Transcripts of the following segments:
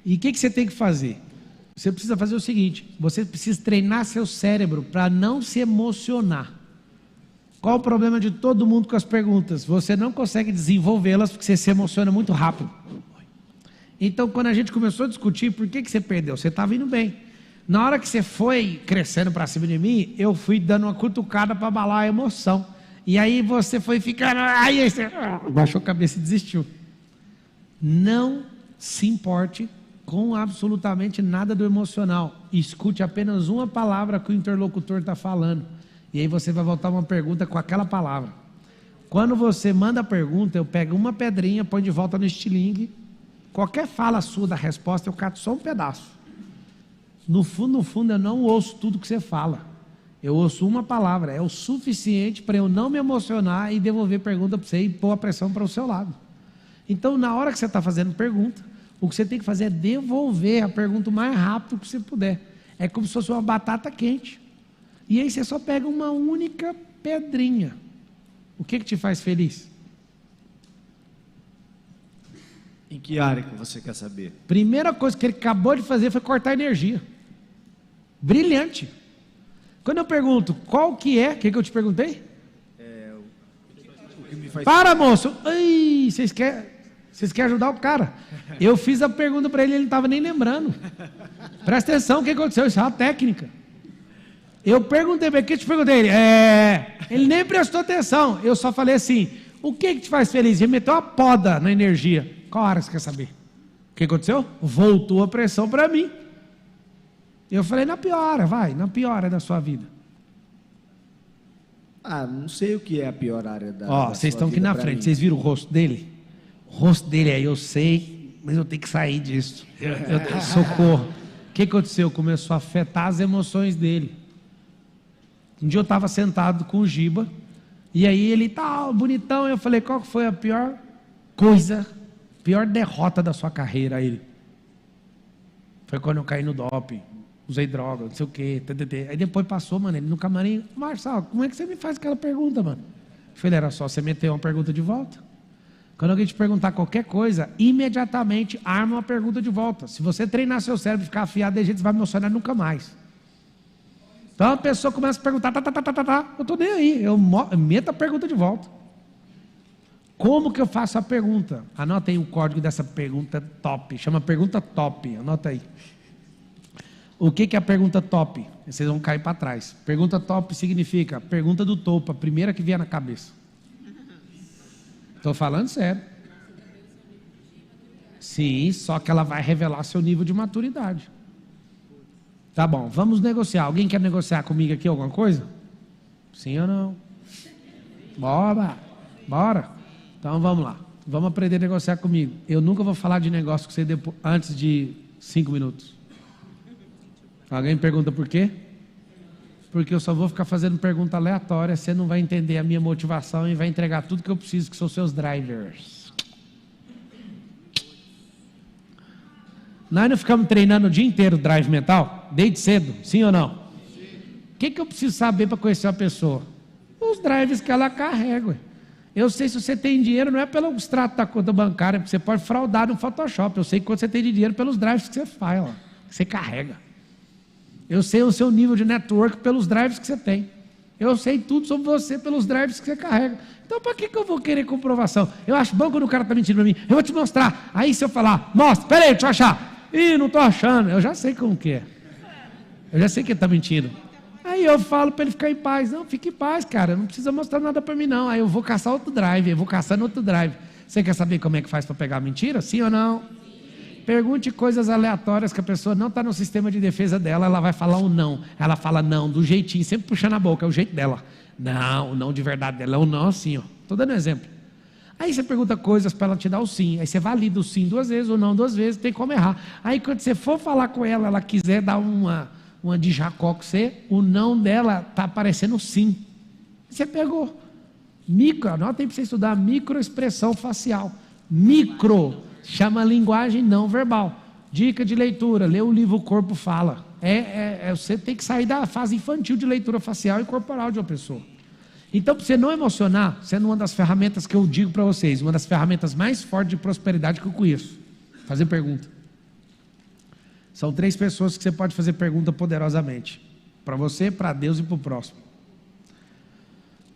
E o que você tem que fazer? Você precisa fazer o seguinte: você precisa treinar seu cérebro para não se emocionar. Qual o problema de todo mundo com as perguntas? Você não consegue desenvolvê-las porque você se emociona muito rápido. Então, quando a gente começou a discutir, por que você perdeu? Você estava indo bem. Na hora que você foi crescendo para cima de mim, eu fui dando uma cutucada para abalar a emoção. E aí você foi ficando... Aí você baixou a cabeça e desistiu. Não se importe com absolutamente nada do emocional. Escute apenas uma palavra que o interlocutor está falando. E aí você vai voltar uma pergunta com aquela palavra. Quando você manda a pergunta, eu pego uma pedrinha, põe de volta no estilingue. Qualquer fala sua da resposta, eu cato só um pedaço. No fundo, eu não ouço tudo que você fala. Eu ouço uma palavra. É o suficiente para eu não me emocionar e devolver pergunta para você e pôr a pressão para o seu lado. Então, na hora que você está fazendo pergunta, o que você tem que fazer é devolver a pergunta o mais rápido que você puder. É como se fosse uma batata quente. E aí você só pega uma única pedrinha. O que te faz feliz? Em que área que você quer saber? Primeira coisa que ele acabou de fazer foi cortar energia. Brilhante. Quando eu pergunto qual que é, o que eu te perguntei? O que me faz... Para, moço. Ai, vocês querem ajudar o cara? Eu fiz a pergunta para ele, ele não estava nem lembrando. Presta atenção, o que aconteceu? Isso é uma técnica. Eu perguntei para ele, o que eu te perguntei? Ele nem prestou atenção. Eu só falei assim: o que te faz feliz? Ele meteu uma poda na energia. Qual hora você quer saber? O que aconteceu? Voltou a pressão para mim. Eu falei: na pior área da sua vida. Não sei o que é a pior área da vocês estão aqui na frente, vocês viram o rosto dele? O rosto dele aí, eu sei, mas eu tenho que sair disso. Socorro. O que aconteceu? Começou a afetar as emoções dele. Um dia eu estava sentado com o Giba, e aí ele bonitão, eu falei: qual foi a pior derrota da sua carreira? Aí ele: foi quando eu caí no doping, usei droga, não sei o quê, Aí depois passou, mano, ele no camarim: Marçal, como é que você me faz aquela pergunta, mano? Eu falei: era só você meter uma pergunta de volta. Quando alguém te perguntar qualquer coisa, imediatamente arma uma pergunta de volta. Se você treinar seu cérebro e ficar afiado de jeito, você vai me emocionar nunca mais. Então a pessoa começa a perguntar, eu estou nem aí, eu meto a pergunta de volta. Como que eu faço a pergunta? Anota aí o código dessa pergunta top, chama pergunta top, anota aí. O que é a pergunta top? Vocês vão cair para trás. Pergunta top significa pergunta do topo, a primeira que vier na cabeça. Estou falando sério. Sim, só que ela vai revelar seu nível de maturidade. Tá bom, vamos negociar. Alguém quer negociar comigo aqui alguma coisa? Sim ou não? Bora. Então vamos lá. Vamos aprender a negociar comigo. Eu nunca vou falar de negócio com você antes de 5 minutos. Alguém pergunta por quê? Porque eu só vou ficar fazendo pergunta aleatória, você não vai entender a minha motivação e vai entregar tudo que eu preciso, que são seus drivers. Nós não ficamos treinando o dia inteiro drive mental? Desde cedo, sim ou não? O que eu preciso saber para conhecer uma pessoa? Os drives que ela carrega. Eu sei se você tem dinheiro, não é pelo extrato da conta bancária, porque você pode fraudar no Photoshop. Eu sei quanto você tem de dinheiro pelos drives que você faz, que você carrega. Eu sei o seu nível de network pelos drives que você tem. Eu sei tudo sobre você pelos drives que você carrega. Então, para que eu vou querer comprovação? Eu acho bom quando o cara está mentindo para mim. Eu vou te mostrar. Aí, se eu falar: mostra, peraí, deixa eu achar. Ih, não estou achando. Eu já sei como que é. Eu já sei que ele está mentindo. Aí eu falo para ele ficar em paz. Não, fique em paz, cara. Não precisa mostrar nada para mim, não. Aí eu vou caçar outro drive. Eu vou caçando outro drive. Você quer saber como é que faz para pegar a mentira? Sim ou não? Pergunte coisas aleatórias que a pessoa não está no sistema de defesa dela, ela vai falar um não. Ela fala não, do jeitinho, sempre puxando a boca, é o jeito dela. Não, o não de verdade dela é o não assim, ó. Estou dando exemplo. Aí você pergunta coisas para ela te dar o sim. Aí você valida o sim 2 vezes, o não 2 vezes, tem como errar. Aí quando você for falar com ela, ela quiser dar uma de Jacó com você, o não dela está aparecendo sim. Você pegou. Anota aí para você estudar microexpressão facial. Chama linguagem não verbal. Dica de leitura: lê o livro O Corpo Fala. Você tem que sair da fase infantil de leitura facial e corporal de uma pessoa. Então, para você não emocionar, sendo uma das ferramentas que eu digo para vocês, uma das ferramentas mais fortes de prosperidade que eu conheço: fazer pergunta. São 3 pessoas que você pode fazer pergunta poderosamente. Para você, para Deus e para o próximo.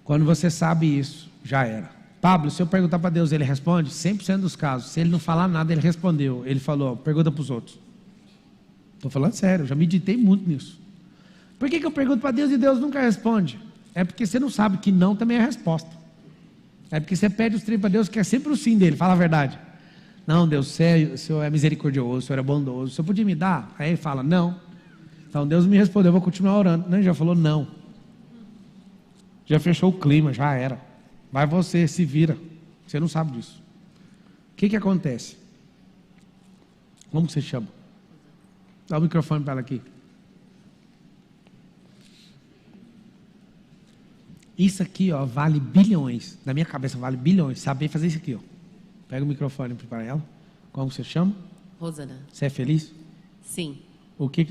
Quando você sabe isso, já era. Pablo, se eu perguntar para Deus, ele responde? 100% dos casos. Se ele não falar nada, ele respondeu. Ele falou, pergunta para os outros. Estou falando sério, eu já meditei muito nisso. Por que eu pergunto para Deus e Deus nunca responde? É porque você não sabe que não também é a resposta. É porque você pede os três para Deus, que é sempre o sim dele, fala a verdade. Não, Deus, o Senhor é misericordioso, o Senhor é bondoso, o Senhor podia me dar? Aí ele fala, não. Então Deus me respondeu, eu vou continuar orando. Não, ele já falou não. Já fechou o clima, já era. Vai você, se vira. Você não sabe disso. O que acontece? Como você chama? Dá o microfone para ela aqui. Isso aqui, ó, vale bilhões. Na minha cabeça vale bilhões. Saber fazer isso aqui, ó. Pega o microfone para ela. Como você chama? Rosana. Você é feliz? Sim. O que?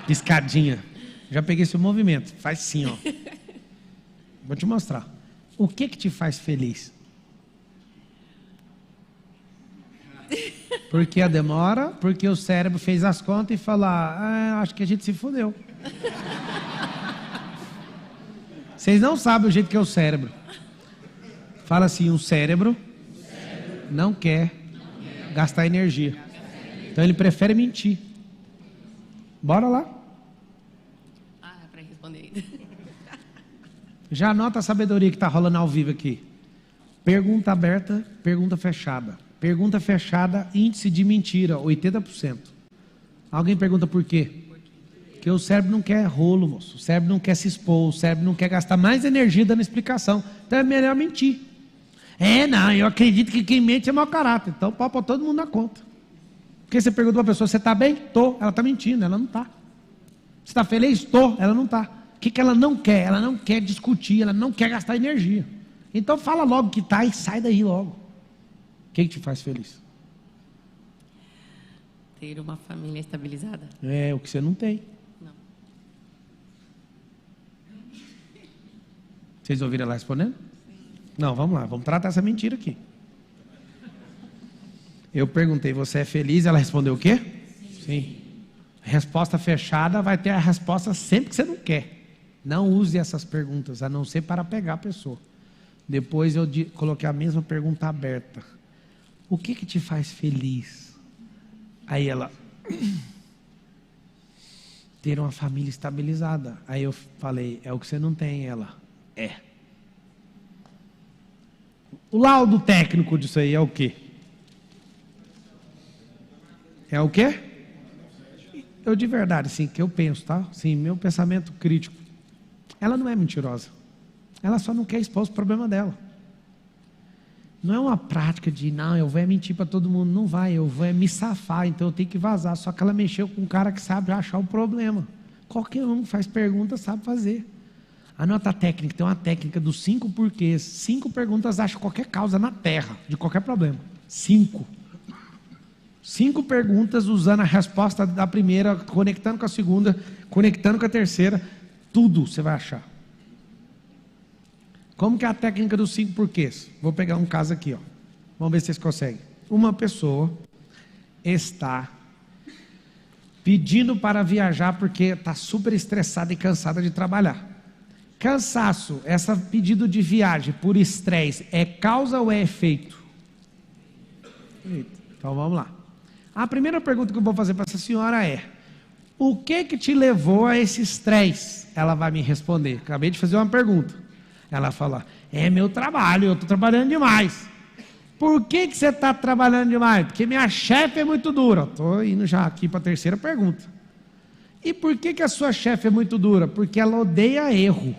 Piscadinha. Já peguei seu movimento. Faz sim, ó. Vou te mostrar. O que te faz feliz? Porque a demora, porque o cérebro fez as contas e falou, acho que a gente se fodeu. Vocês não sabem o jeito que é o cérebro. Fala assim, o cérebro não quer gastar energia. Então ele prefere mentir. Bora lá. É para responder ainda. Já anota a sabedoria que está rolando ao vivo aqui. Pergunta aberta, pergunta fechada. Pergunta fechada, índice de mentira, 80%. Alguém pergunta por quê? Porque o cérebro não quer rolo, moço. O cérebro não quer se expor, o cérebro não quer gastar mais energia dando explicação. Então é melhor mentir. Não, eu acredito que quem mente é mau caráter. Então pode pôr todo mundo na conta. Porque você pergunta para uma pessoa, você está bem? Tô. Ela está mentindo, ela não está. Você está feliz? Tô. Ela não está. O que ela não quer? Ela não quer discutir, ela não quer gastar energia. Então fala logo que está e sai daí logo. O que te faz feliz? Ter uma família estabilizada. É o que você não tem. Não. Vocês ouviram ela respondendo? Não, vamos lá, vamos tratar essa mentira aqui. Eu perguntei, você é feliz? Ela respondeu o quê? Sim. Resposta fechada vai ter a resposta sempre que você não quer. Não use essas perguntas, a não ser para pegar a pessoa. Depois eu coloquei a mesma pergunta aberta. O que te faz feliz? Aí ela... ter uma família estabilizada. Aí eu falei, é o que você não tem. Ela, O laudo técnico disso aí é o quê? É o quê? Eu de verdade, sim, que eu penso, tá? Sim, meu pensamento crítico. Ela não é mentirosa. Ela só não quer expor os problemas dela. Não é uma prática de, não, eu vou mentir para todo mundo. Não vai, eu vou me safar, então eu tenho que vazar. Só que ela mexeu com um cara que sabe achar o problema. Qualquer um que faz pergunta sabe fazer. Anota a técnica, tem uma técnica dos 5 porquês. 5 perguntas acham qualquer causa na Terra, de qualquer problema. 5 perguntas usando a resposta da primeira, conectando com a segunda, conectando com a terceira. Tudo você vai achar. Como que é a técnica dos 5 porquês? Vou pegar um caso aqui, ó. Vamos ver se vocês conseguem. Uma pessoa está pedindo para viajar porque está super estressada e cansada de trabalhar. Cansaço, esse pedido de viagem por estresse, é causa ou é efeito? Então vamos lá. A primeira pergunta que eu vou fazer para essa senhora é: o que te levou a esse estresse? Ela vai me responder. Acabei de fazer uma pergunta. Ela fala, é meu trabalho, eu estou trabalhando demais. Por que você está trabalhando demais? Porque minha chefe é muito dura. Estou indo já aqui para a terceira pergunta. E por que a sua chefe é muito dura? Porque ela odeia erro.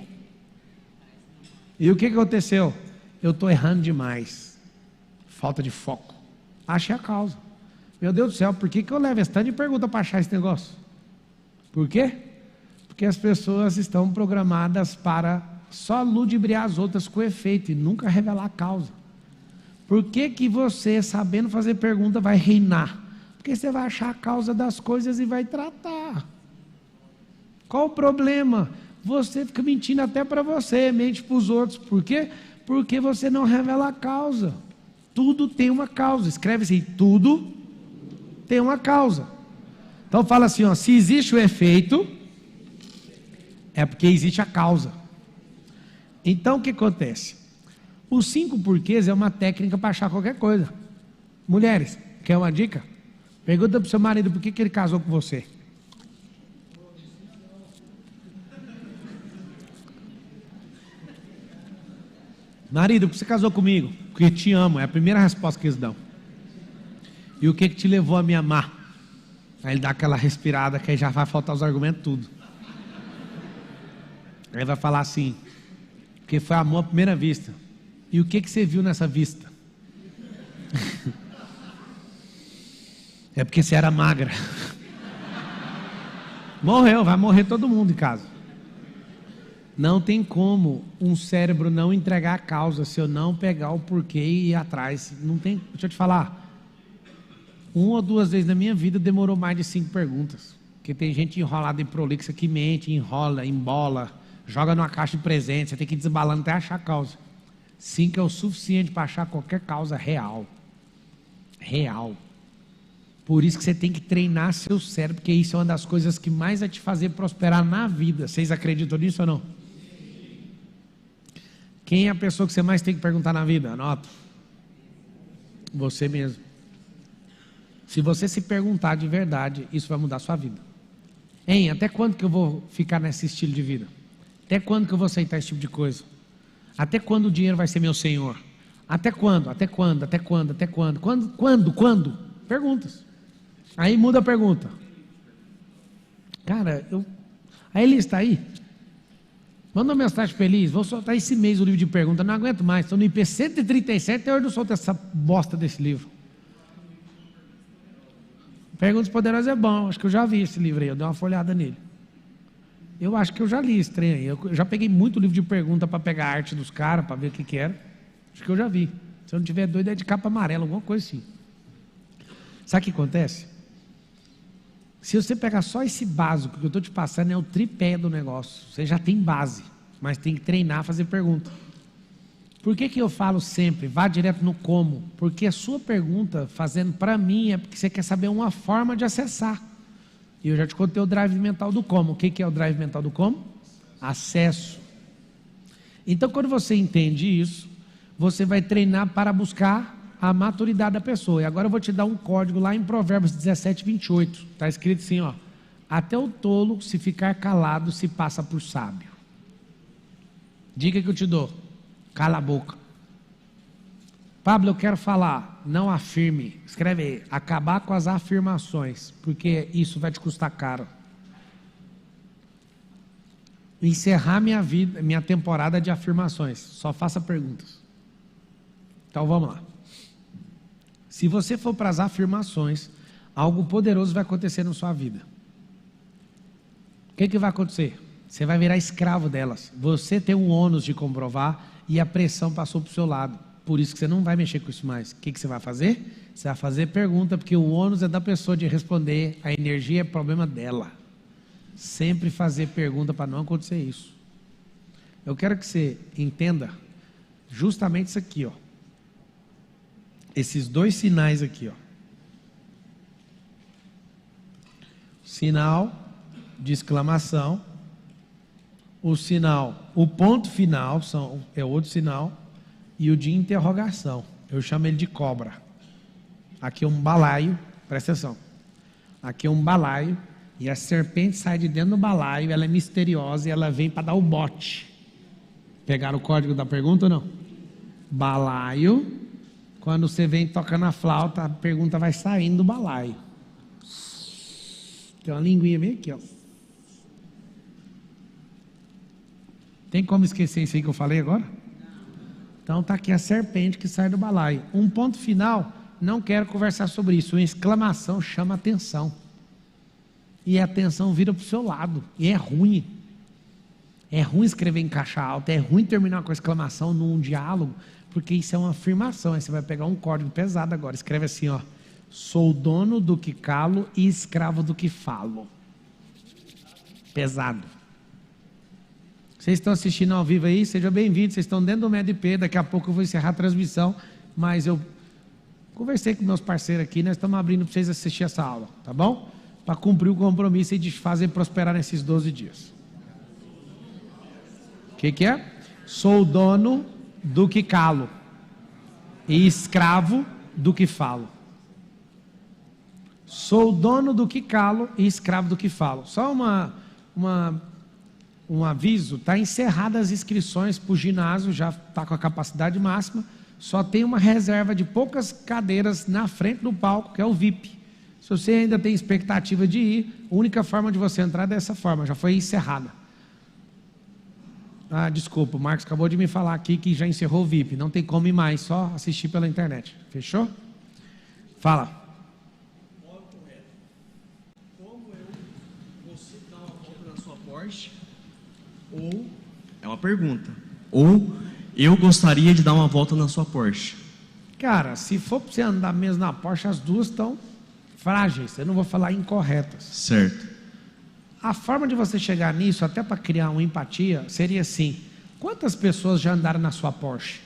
E o que aconteceu? Eu estou errando demais. Falta de foco. Achei a causa. Meu Deus do céu, por que eu levo esse tanto de pergunta para achar esse negócio? Por quê? Porque as pessoas estão programadas para só ludibriar as outras com efeito e nunca revelar a causa. Por que você, sabendo fazer pergunta, vai reinar? Porque você vai achar a causa das coisas e vai tratar. Qual o problema? Você fica mentindo até para você, mente para os outros. Por quê? Porque você não revela a causa. Tudo tem uma causa. Escreve assim, tudo tem uma causa. Então fala assim, ó, se existe o efeito, é porque existe a causa. Então o que acontece? Os 5 porquês é uma técnica para achar qualquer coisa. Mulheres, quer uma dica? Pergunta para o seu marido por que ele casou com você. Marido, por que você casou comigo? Porque te amo, é a primeira resposta que eles dão. E o que te levou a me amar? Aí ele dá aquela respirada que aí já vai faltar os argumentos tudo. Aí vai falar assim, porque foi amor à primeira vista. E o que você viu nessa vista? É porque você era magra. Morreu, vai morrer todo mundo em casa. Não tem como um cérebro não entregar a causa se eu não pegar o porquê e ir atrás. Não tem, deixa eu te falar. 1 ou 2 vezes na minha vida demorou mais de 5 perguntas. Porque tem gente enrolada em prolixa que mente, enrola, embola, joga numa caixa de presente, você tem que ir desbalando até achar a causa. 5 é o suficiente para achar qualquer causa real. Real. Por isso que você tem que treinar seu cérebro, porque isso é uma das coisas que mais vai te fazer prosperar na vida. Vocês acreditam nisso ou não? Quem é a pessoa que você mais tem que perguntar na vida? Anota. Você mesmo. Se você se perguntar de verdade, isso vai mudar a sua vida. Hein, até quando que eu vou ficar nesse estilo de vida? Até quando que eu vou aceitar esse tipo de coisa? Até quando o dinheiro vai ser meu senhor? Até quando? Até quando? Até quando? Até quando? Quando? Perguntas. Aí muda a pergunta. Cara, a Elis está aí? Manda uma mensagem feliz. Vou soltar esse mês o livro de perguntas. Não aguento mais. Estou no IP 137 até hoje não solto essa bosta desse livro. Perguntas Poderosas é bom. Acho que eu já vi esse livro aí. Eu dei uma folhada nele. Eu acho que eu já li esse trem aí. Eu já peguei muito livro de pergunta para pegar a arte dos caras, para ver o que era. Acho que eu já vi. Se eu não tiver doido, é de capa amarela, alguma coisa assim. Sabe o que acontece? Se você pegar só esse básico que eu estou te passando, é o tripé do negócio. Você já tem base, mas tem que treinar a fazer pergunta. Por que eu falo sempre, vá direto no como? Porque a sua pergunta, fazendo para mim, é porque você quer saber uma forma de acessar. E eu já te contei o drive mental do como. O que é o drive mental do como? Acesso. Então, quando você entende isso, você vai treinar para buscar a maturidade da pessoa. E agora eu vou te dar um código lá em Provérbios 17, 28. Está escrito assim, ó. Até o tolo, se ficar calado, se passa por sábio. Dica que eu te dou. Cala a boca. Pablo, eu quero falar. Não afirme. Escreve aí. Acabar com as afirmações. Porque isso vai te custar caro. Encerrar minha vida, minha temporada de afirmações. Só faça perguntas. Então vamos lá. Se você for para as afirmações, algo poderoso vai acontecer na sua vida. O que vai acontecer? Você vai virar escravo delas. Você tem o ônus de comprovar e a pressão passou para o seu lado. Por isso que você não vai mexer com isso mais. O que você vai fazer? Você vai fazer pergunta, porque o ônus é da pessoa de responder, a energia é problema dela. Sempre fazer pergunta para não acontecer isso. Eu quero que você entenda justamente isso aqui, ó. Esses 2 sinais aqui, ó. Sinal de exclamação, o sinal, o ponto final é outro sinal, e o de interrogação. Eu chamo ele de cobra. Aqui é um balaio, presta atenção. Aqui é um balaio, e a serpente sai de dentro do balaio, ela é misteriosa e ela vem para dar o bote. Pegaram o código da pergunta ou não? Balaio. Quando você vem tocando a flauta, a pergunta vai saindo do balaio. Tem uma linguinha bem aqui, ó. Tem como esquecer isso aí que eu falei agora? Então está aqui a serpente que sai do balaio. Um ponto final, não quero conversar sobre isso. Uma exclamação chama atenção. E a atenção vira para o seu lado. E é ruim. É ruim escrever em caixa alta, é ruim terminar com a exclamação num diálogo, porque isso é uma afirmação. Aí você vai pegar um código pesado agora. Escreve assim, ó. Sou dono do que calo e escravo do que falo. Pesado. Vocês estão assistindo ao vivo aí? Sejam bem-vindos. Vocês estão dentro do MEDP. Daqui a pouco eu vou encerrar a transmissão. Mas eu Conversei com meus parceiros aqui, nós estamos abrindo para vocês assistir essa aula, tá bom? Para cumprir o compromisso e de fazer prosperar nesses 12 dias. O que é? Sou dono do que calo e escravo do que falo. Sou dono do que calo e escravo do que falo. Só um aviso, está encerradas as inscrições para o ginásio, já está com a capacidade máxima, só tem uma reserva de poucas cadeiras na frente do palco, que é o VIP. Se você ainda tem expectativa de ir, a única forma de você entrar é dessa forma, já foi encerrada. Ah, desculpa, o Marcos acabou de me falar aqui que já encerrou o VIP, não tem como ir mais, só assistir pela internet. Fechou? Fala. Ou, é uma pergunta, ou eu gostaria de dar uma volta na sua Porsche. Cara, se for para você andar mesmo na Porsche, as duas estão frágeis, eu não vou falar incorretas. Certo. A forma de você chegar nisso, até para criar uma empatia, seria assim: quantas pessoas já andaram na sua Porsche?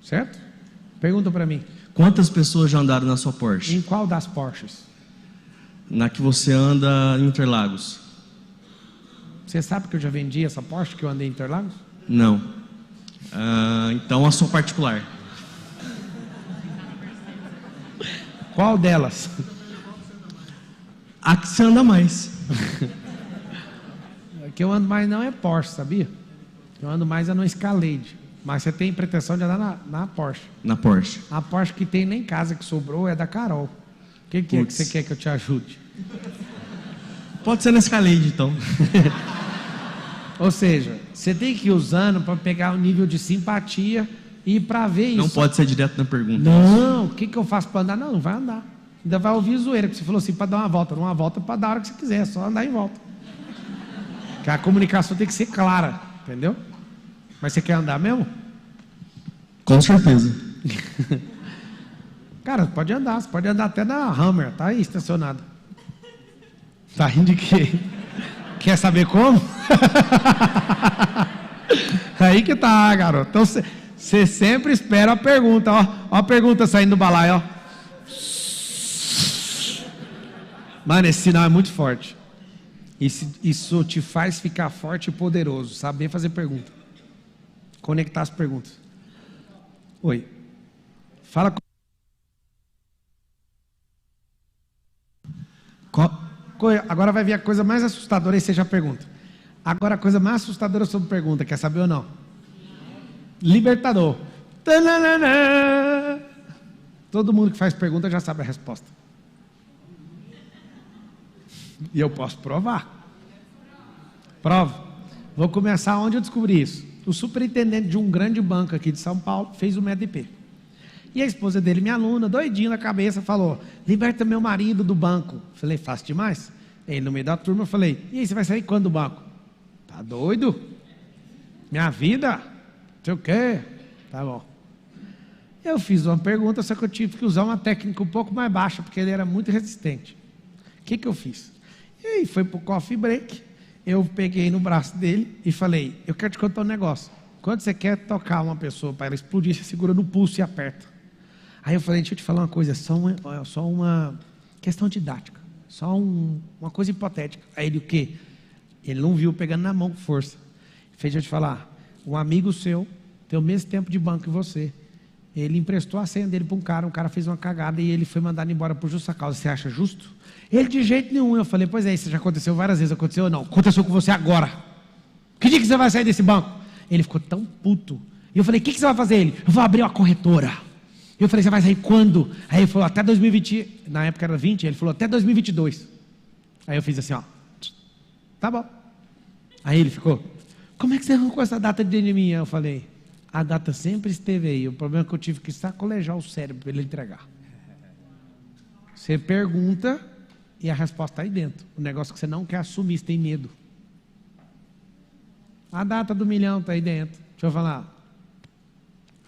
Certo? Pergunta para mim. Quantas pessoas já andaram na sua Porsche? Em qual das Porsches? Na que você anda em Interlagos. Você sabe que eu já vendi essa Porsche que eu andei em Interlagos? Não. Então a sua particular. Qual delas? A que você anda mais. A que eu ando mais não é Porsche, sabia? Eu ando mais é no Escalade. Mas você tem pretensão de andar na Porsche. Na Porsche. A Porsche que tem nem casa que sobrou é da Carol. O que é que você quer que eu te ajude? Pode ser na Escalade, então. Ou seja, você tem que ir usando para pegar o nível de simpatia e para ver isso. Não pode ser direto na pergunta. Não, o que eu faço para andar? Não, não vai andar. Ainda vai ouvir zoeira, porque você falou assim, para dar uma volta. Não, uma volta para dar a hora que você quiser, é só andar em volta. Porque a comunicação tem que ser clara, entendeu? Mas você quer andar mesmo? Com certeza. Cara, pode andar, você pode andar até na Hammer, tá aí estacionado. Tá rindo de quê? Quer saber como? Aí que tá, garoto. Então você sempre espera a pergunta, ó. Ó a pergunta saindo do balaio, ó. Mano, esse sinal é muito forte. Isso te faz ficar forte e poderoso. Saber fazer pergunta. Conectar as perguntas. Oi. Fala com... Agora vai vir a coisa mais assustadora, aí você já pergunta. Agora a coisa mais assustadora sobre pergunta, quer saber ou não? Libertador. Tananana. Todo mundo que faz pergunta já sabe a resposta. E eu posso provar. Prova. Vou começar onde eu descobri isso. O superintendente de um grande banco aqui de São Paulo fez o MEDP. E a esposa dele, minha aluna, doidinha na cabeça, falou: liberta meu marido do banco. Falei, fácil demais. Ele no meio da turma, eu falei: e aí, você vai sair quando do banco? Tá doido? Minha vida? Não sei o quê. Tá bom. Eu fiz uma pergunta, só que eu tive que usar uma técnica um pouco mais baixa, porque ele era muito resistente. O que eu fiz? E aí, foi pro coffee break, eu peguei no braço dele e falei: eu quero te contar um negócio. Quando você quer tocar uma pessoa para ela explodir, você segura no pulso e aperta. Aí eu falei: deixa eu te falar uma coisa, só uma questão didática, só uma coisa hipotética. Aí ele, o quê? Ele não viu pegando na mão com força. Fez eu te falar: um amigo seu tem o mesmo tempo de banco que você. Ele emprestou a senha dele para um cara fez uma cagada e ele foi mandado embora por justa causa. Você acha justo? Ele, de jeito nenhum. Eu falei: pois é, isso já aconteceu várias vezes. Aconteceu ou não? Aconteceu com você agora. Que dia que você vai sair desse banco? Ele ficou tão puto. E eu falei: o que você vai fazer? Ele: eu vou abrir uma corretora. Eu falei: você vai sair quando? Aí ele falou: até 2020, na época era 20, ele falou: até 2022. Aí eu fiz assim, ó. Tá bom. Aí ele ficou: como é que você arrancou essa data de mim? Eu falei: a data sempre esteve aí. O problema é que eu tive que sacolejar o cérebro para ele entregar. Você pergunta e a resposta está aí dentro. O negócio que você não quer assumir, você tem medo. A data do milhão está aí dentro. Deixa eu falar.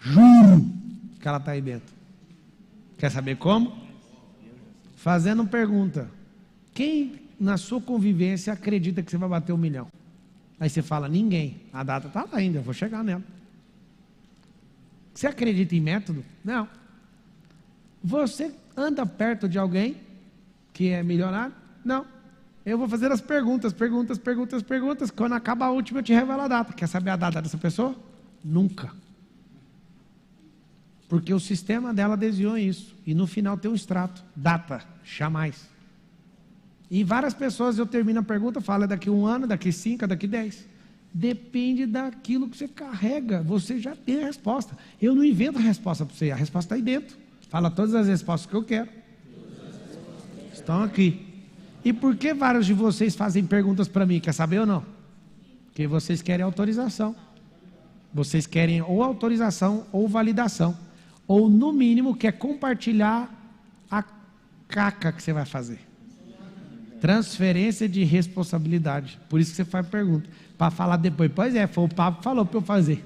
Juro que ela está aí dentro. Quer saber como? Fazendo pergunta. Quem na sua convivência acredita que você vai bater 1 milhão? Aí você fala: ninguém. A data está lá ainda, eu vou chegar nela. Você acredita em método? Não. Você anda perto de alguém que é milionário? Não. Eu vou fazer as perguntas. Quando acaba a última, eu te revelo a data. Quer saber a data dessa pessoa? Nunca. Porque o sistema dela desenhou isso. E no final tem um extrato. Data, jamais. E várias pessoas, eu termino a pergunta, falo, é daqui 1 ano, daqui 5, daqui 10. Depende daquilo que você carrega. Você já tem a resposta. Eu não invento a resposta para você. A resposta está aí dentro. Fala todas as respostas que eu quero. Estão aqui. E por que vários de vocês fazem perguntas para mim? Quer saber ou não? Porque vocês querem autorização. Vocês querem ou autorização ou validação. Ou, no mínimo, quer compartilhar a caca que você vai fazer. Transferência de responsabilidade. Por isso que você faz pergunta. Para falar depois. Pois é, foi o papo que falou para eu fazer.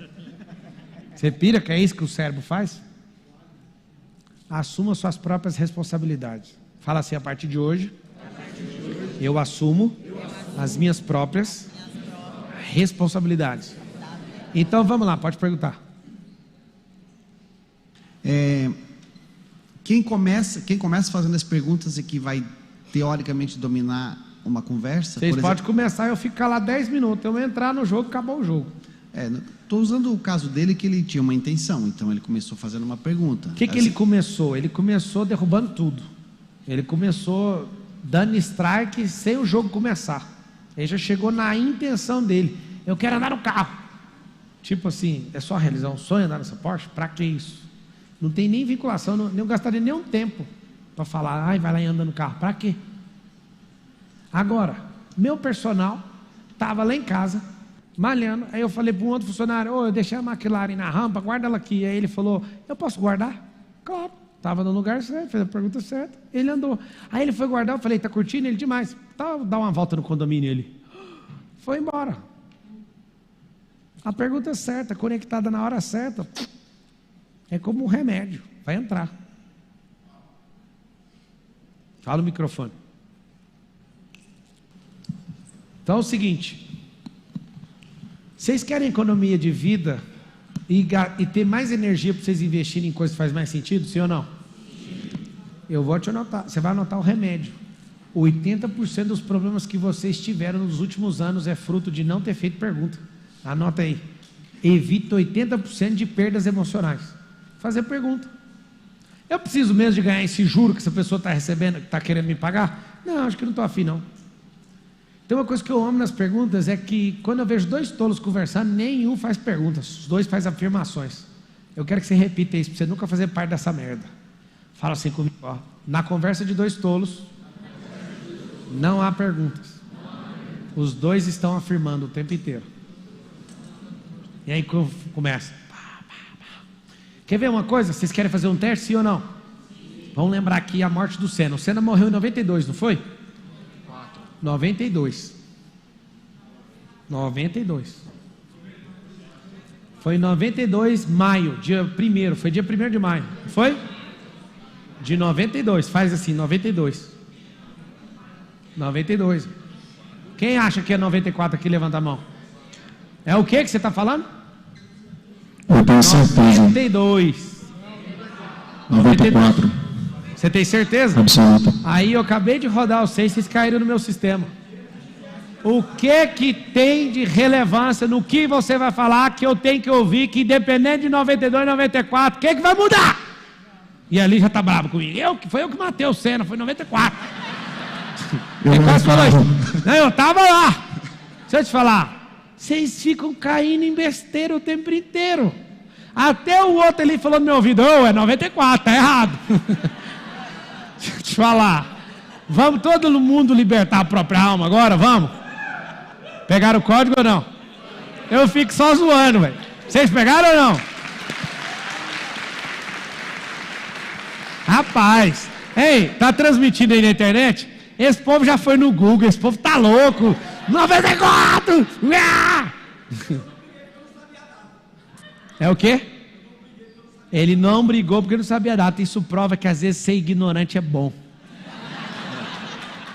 Você pira que é isso que o cérebro faz? Assuma suas próprias responsabilidades. Fala assim, a partir de hoje, eu assumo as minhas próprias responsabilidades. Então vamos lá, pode perguntar. Quem começa fazendo as perguntas e que vai teoricamente dominar uma conversa. Vocês podem começar, eu ficar lá 10 minutos. Eu entrar no jogo, acabou o jogo. Estou usando o caso dele que ele tinha uma intenção, então ele começou fazendo uma pergunta. O que ele começou? Ele começou derrubando tudo. Ele começou dando strike sem o jogo começar. Ele já chegou na intenção dele. Eu quero andar no carro. Tipo assim, é só realizar um sonho andar nessa Porsche? Para que isso? Não tem nem vinculação, não gastaria nenhum tempo para falar, vai lá e anda no carro. Para quê? Agora, meu personal estava lá em casa, malhando. Aí eu falei para um outro funcionário, eu deixei a McLaren na rampa, guarda ela aqui. Aí ele falou, eu posso guardar? Claro. Estava no lugar certo, fez a pergunta certa, ele andou. Aí ele foi guardar, eu falei, tá curtindo? Ele, demais. Tá, dá uma volta no condomínio, ele foi embora. A pergunta é certa, conectada na hora certa, é como um remédio, vai entrar. Fala o microfone. Então é o seguinte, vocês querem economia de vida e ter mais energia para vocês investirem em coisas que fazem mais sentido, sim ou não? Sim. Eu vou te anotar, você vai anotar o remédio. 80% dos problemas que vocês tiveram nos últimos anos é fruto de não ter feito pergunta. Anota aí. Evita 80% de perdas emocionais. Fazer pergunta. Eu preciso mesmo de ganhar esse juro que essa pessoa está recebendo, que está querendo me pagar? Não, acho que não estou afim não. Tem uma coisa que eu amo nas perguntas, é que quando eu vejo 2 tolos conversando, nenhum faz perguntas, os 2 fazem afirmações. Eu quero que você repita isso, para você nunca fazer parte dessa merda. Fala assim comigo, ó. Na conversa de 2 tolos, não há perguntas. Os 2 estão afirmando o tempo inteiro. E aí começa. Quer ver uma coisa? Vocês querem fazer um teste, sim ou não? Vamos lembrar aqui a morte do Senna. O Senna morreu em 92, não foi? 92. Foi em 92, maio, dia 1º, foi dia 1º de maio, foi? De 92, faz assim, 92. Quem acha que é 94 aqui, levanta a mão. É o que você está falando? Eu tenho certeza. 94. Você tem certeza? Absoluta. Aí eu acabei de rodar os 6, vocês caíram no meu sistema. O que tem de relevância no que você vai falar que eu tenho que ouvir, que independente de 92, 94, o que vai mudar? E ali já está bravo comigo. Foi eu que matei o Senna, foi em 94. Quase falou isso. Não, eu estava lá. Deixa eu te falar. Vocês ficam caindo em besteira o tempo inteiro. Até o outro ali falou no meu ouvido, é 94, tá errado. Deixa eu te falar. Vamos todo mundo libertar a própria alma agora, vamos? Pegaram o código ou não? Eu fico só zoando, velho. Vocês pegaram ou não? Rapaz, ei, tá transmitindo aí na internet? Esse povo já foi no Google, esse povo tá louco. 94! É o quê? Ele não brigou porque não sabia a data. Isso prova que às vezes ser ignorante é bom.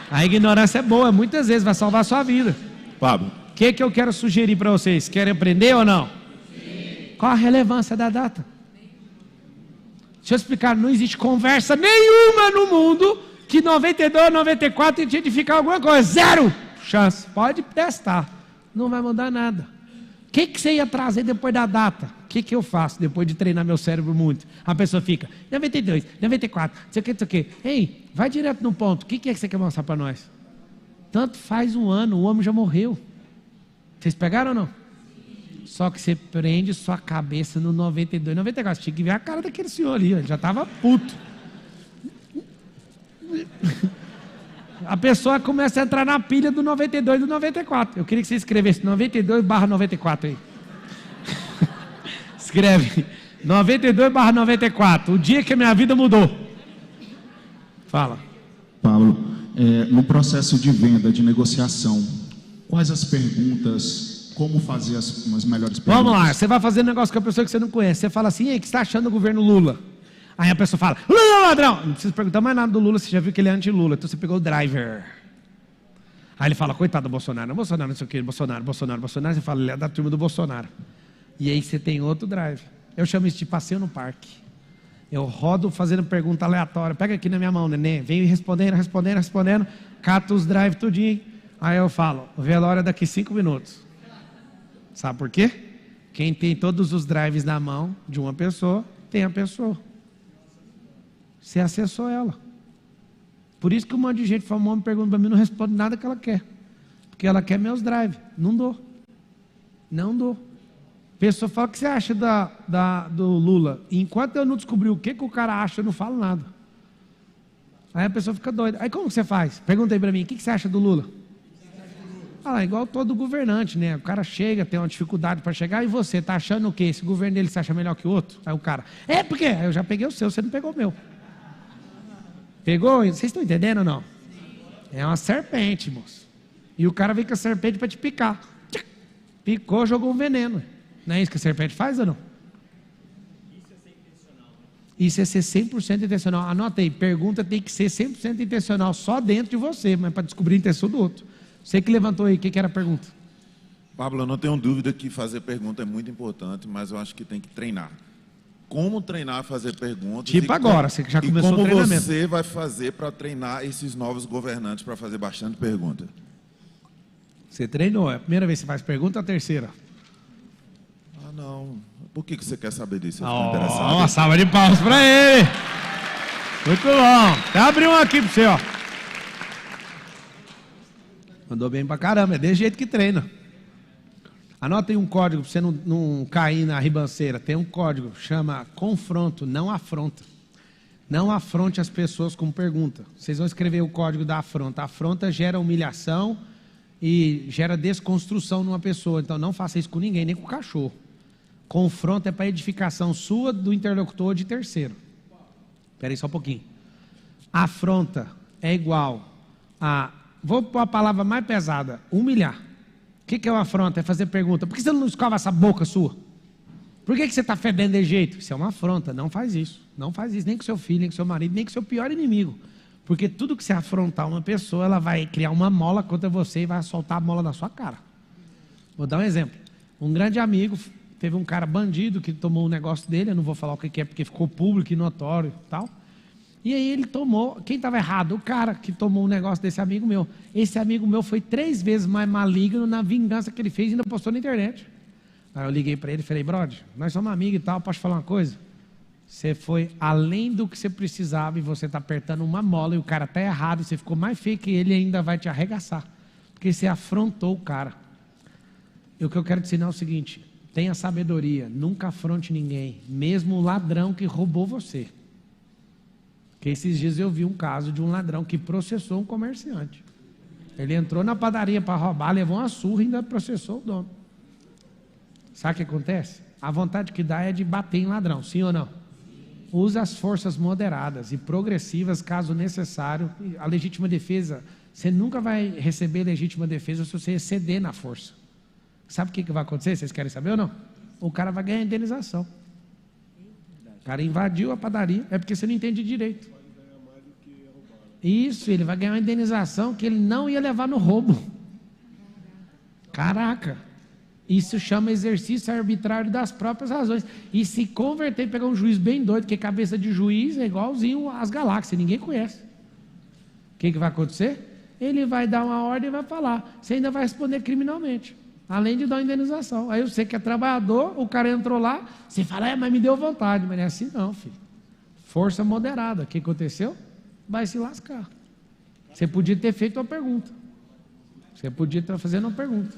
A ignorância é boa, muitas vezes vai salvar a sua vida. Pablo. O que eu quero sugerir para vocês? Querem aprender ou não? Sim. Qual a relevância da data? Deixa eu explicar, não existe conversa nenhuma no mundo que 92, 94 identificar alguma coisa. Zero chance. Pode testar. Não vai mudar nada. O que você ia trazer depois da data? O que eu faço depois de treinar meu cérebro muito? A pessoa fica, 92, 94, não sei o que. Ei, vai direto no ponto. O que é que você quer mostrar para nós? Tanto faz um ano, o homem já morreu. Vocês pegaram ou não? Só que você prende sua cabeça no 92, 94. Tinha que ver a cara daquele senhor ali, ele já estava puto. A pessoa começa a entrar na pilha do 92 e do 94. Eu queria que você escrevesse 92/94 aí. Escreve 92/94. O dia que a minha vida mudou. Fala. Pablo, no processo de venda, de negociação, quais as perguntas, como fazer as melhores perguntas? Vamos lá, você vai fazer um negócio com a pessoa que você não conhece. Você fala assim, o que você está achando do governo Lula? Aí a pessoa fala, Lula é ladrão. Não precisa perguntar mais nada do Lula, você já viu que ele é anti-Lula. Então você pegou o driver. Aí ele fala, coitado do Bolsonaro. Bolsonaro, não sei o que, Bolsonaro. Você fala, ele é da turma do Bolsonaro. E aí você tem outro drive. Eu chamo isso de passeio no parque. Eu rodo fazendo pergunta aleatória. Pega aqui na minha mão, neném. Venho respondendo. Cato os drives tudinho. Aí eu falo, o velório é daqui 5 minutos. Sabe por quê? Quem tem todos os drives na mão de uma pessoa, tem a pessoa. Você acessou ela. Por isso que um monte de gente famosa me pergunta para mim, não responde nada que ela quer. Porque ela quer meus drives. Não dou. A pessoa fala, o que você acha do Lula? E enquanto eu não descobri o que o cara acha, eu não falo nada. Aí a pessoa fica doida. Aí como que você faz? Pergunta aí para mim, o que você acha do Lula? Ah, igual todo governante, né? O cara chega, tem uma dificuldade para chegar, e você está achando o quê? Esse governo dele se acha melhor que o outro? Aí o cara, porque eu já peguei o seu, você não pegou o meu. Pegou? Vocês estão entendendo ou não? É uma serpente, moço. E o cara vem com a serpente para te picar. Picou, jogou um veneno. Não é isso que a serpente faz ou não? Isso é ser 100% intencional. Anota aí, pergunta tem que ser 100% intencional, só dentro de você, mas para descobrir a intenção do outro. Você que levantou aí, o que era a pergunta? Pablo, eu não tenho dúvida que fazer pergunta é muito importante, mas eu acho que tem que treinar. Como treinar, fazer perguntas? Tipo agora, você que já começou o treinamento. Como você vai fazer para treinar esses novos governantes para fazer bastante pergunta? Você treinou, é a primeira vez que você faz pergunta ou a terceira? Ah, não. Por que você quer saber disso? Eu fico interessado. Uma salva de palmas para ele. Muito bom. Até abrir um aqui para você, ó. Mandou bem pra caramba, é desse jeito que treina. Anota aí um código para você não cair na ribanceira. Tem um código, chama confronto, não afronta. Não afronte as pessoas com pergunta. Vocês vão escrever o código da afronta. A afronta gera humilhação e gera desconstrução numa pessoa. Então não faça isso com ninguém, nem com o cachorro. Confronto é para edificação sua, do interlocutor, de terceiro. Espera aí só um pouquinho. Afronta é igual a... Vou pôr a palavra mais pesada, humilhar. O que é uma afronta? É fazer pergunta. Por que você não escova essa boca sua? Por que você está fedendo de jeito? Isso é uma afronta, não faz isso. Não faz isso nem com seu filho, nem com seu marido, nem com seu pior inimigo. Porque tudo que você afrontar uma pessoa, ela vai criar uma mola contra você e vai soltar a mola na sua cara. Vou dar um exemplo. Um grande amigo, teve um cara bandido que tomou um negócio dele, eu não vou falar o que é porque ficou público e notório e tal. E aí ele tomou, quem estava errado? O cara que tomou um negócio desse amigo meu. Esse amigo meu foi 3 vezes mais maligno na vingança que ele fez e ainda postou na internet. Aí eu liguei para ele e falei, brother, nós somos amigos e tal, posso falar uma coisa? Você foi além do que você precisava e você está apertando uma mola e o cara está errado, você ficou mais feio que ele e ainda vai te arregaçar. Porque você afrontou o cara. E o que eu quero te ensinar é o seguinte, tenha sabedoria, nunca afronte ninguém, mesmo o ladrão que roubou você. Porque esses dias eu vi um caso de um ladrão que processou um comerciante. Ele entrou na padaria para roubar, levou uma surra e ainda processou o dono. Sabe o que acontece? A vontade que dá é de bater em ladrão, sim ou não? Usa as forças moderadas e progressivas, caso necessário. A legítima defesa, você nunca vai receber legítima defesa se você exceder na força. Sabe o que vai acontecer? Vocês querem saber ou não? O cara vai ganhar indenização. O cara invadiu a padaria, é porque você não entende direito. Isso, ele vai ganhar uma indenização que ele não ia levar no roubo. Caraca! Isso chama exercício arbitrário das próprias razões. E se converter e pegar um juiz bem doido, porque cabeça de juiz é igualzinho às galáxias, ninguém conhece. O que vai acontecer? Ele vai dar uma ordem e vai falar. Você ainda vai responder criminalmente, além de dar uma indenização. Aí você que é trabalhador, o cara entrou lá, você fala, mas me deu vontade. Mas não é assim não, filho. Força moderada. O que aconteceu? Vai se lascar. Você podia ter feito uma pergunta. Você podia estar fazendo uma pergunta.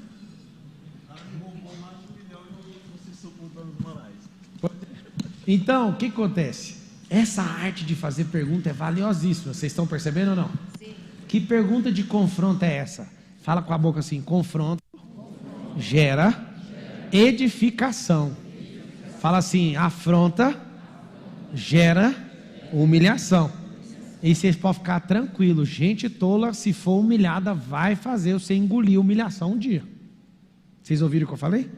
Então, o que acontece? Essa arte de fazer pergunta é valiosíssima. Vocês estão percebendo ou não? Sim. Que pergunta de confronto é essa? Fala com a boca assim: confronto gera edificação. Fala assim: afronta gera humilhação. E vocês podem ficar tranquilos. Gente tola, se for humilhada, vai fazer você engolir a humilhação um dia. Vocês ouviram o que eu falei?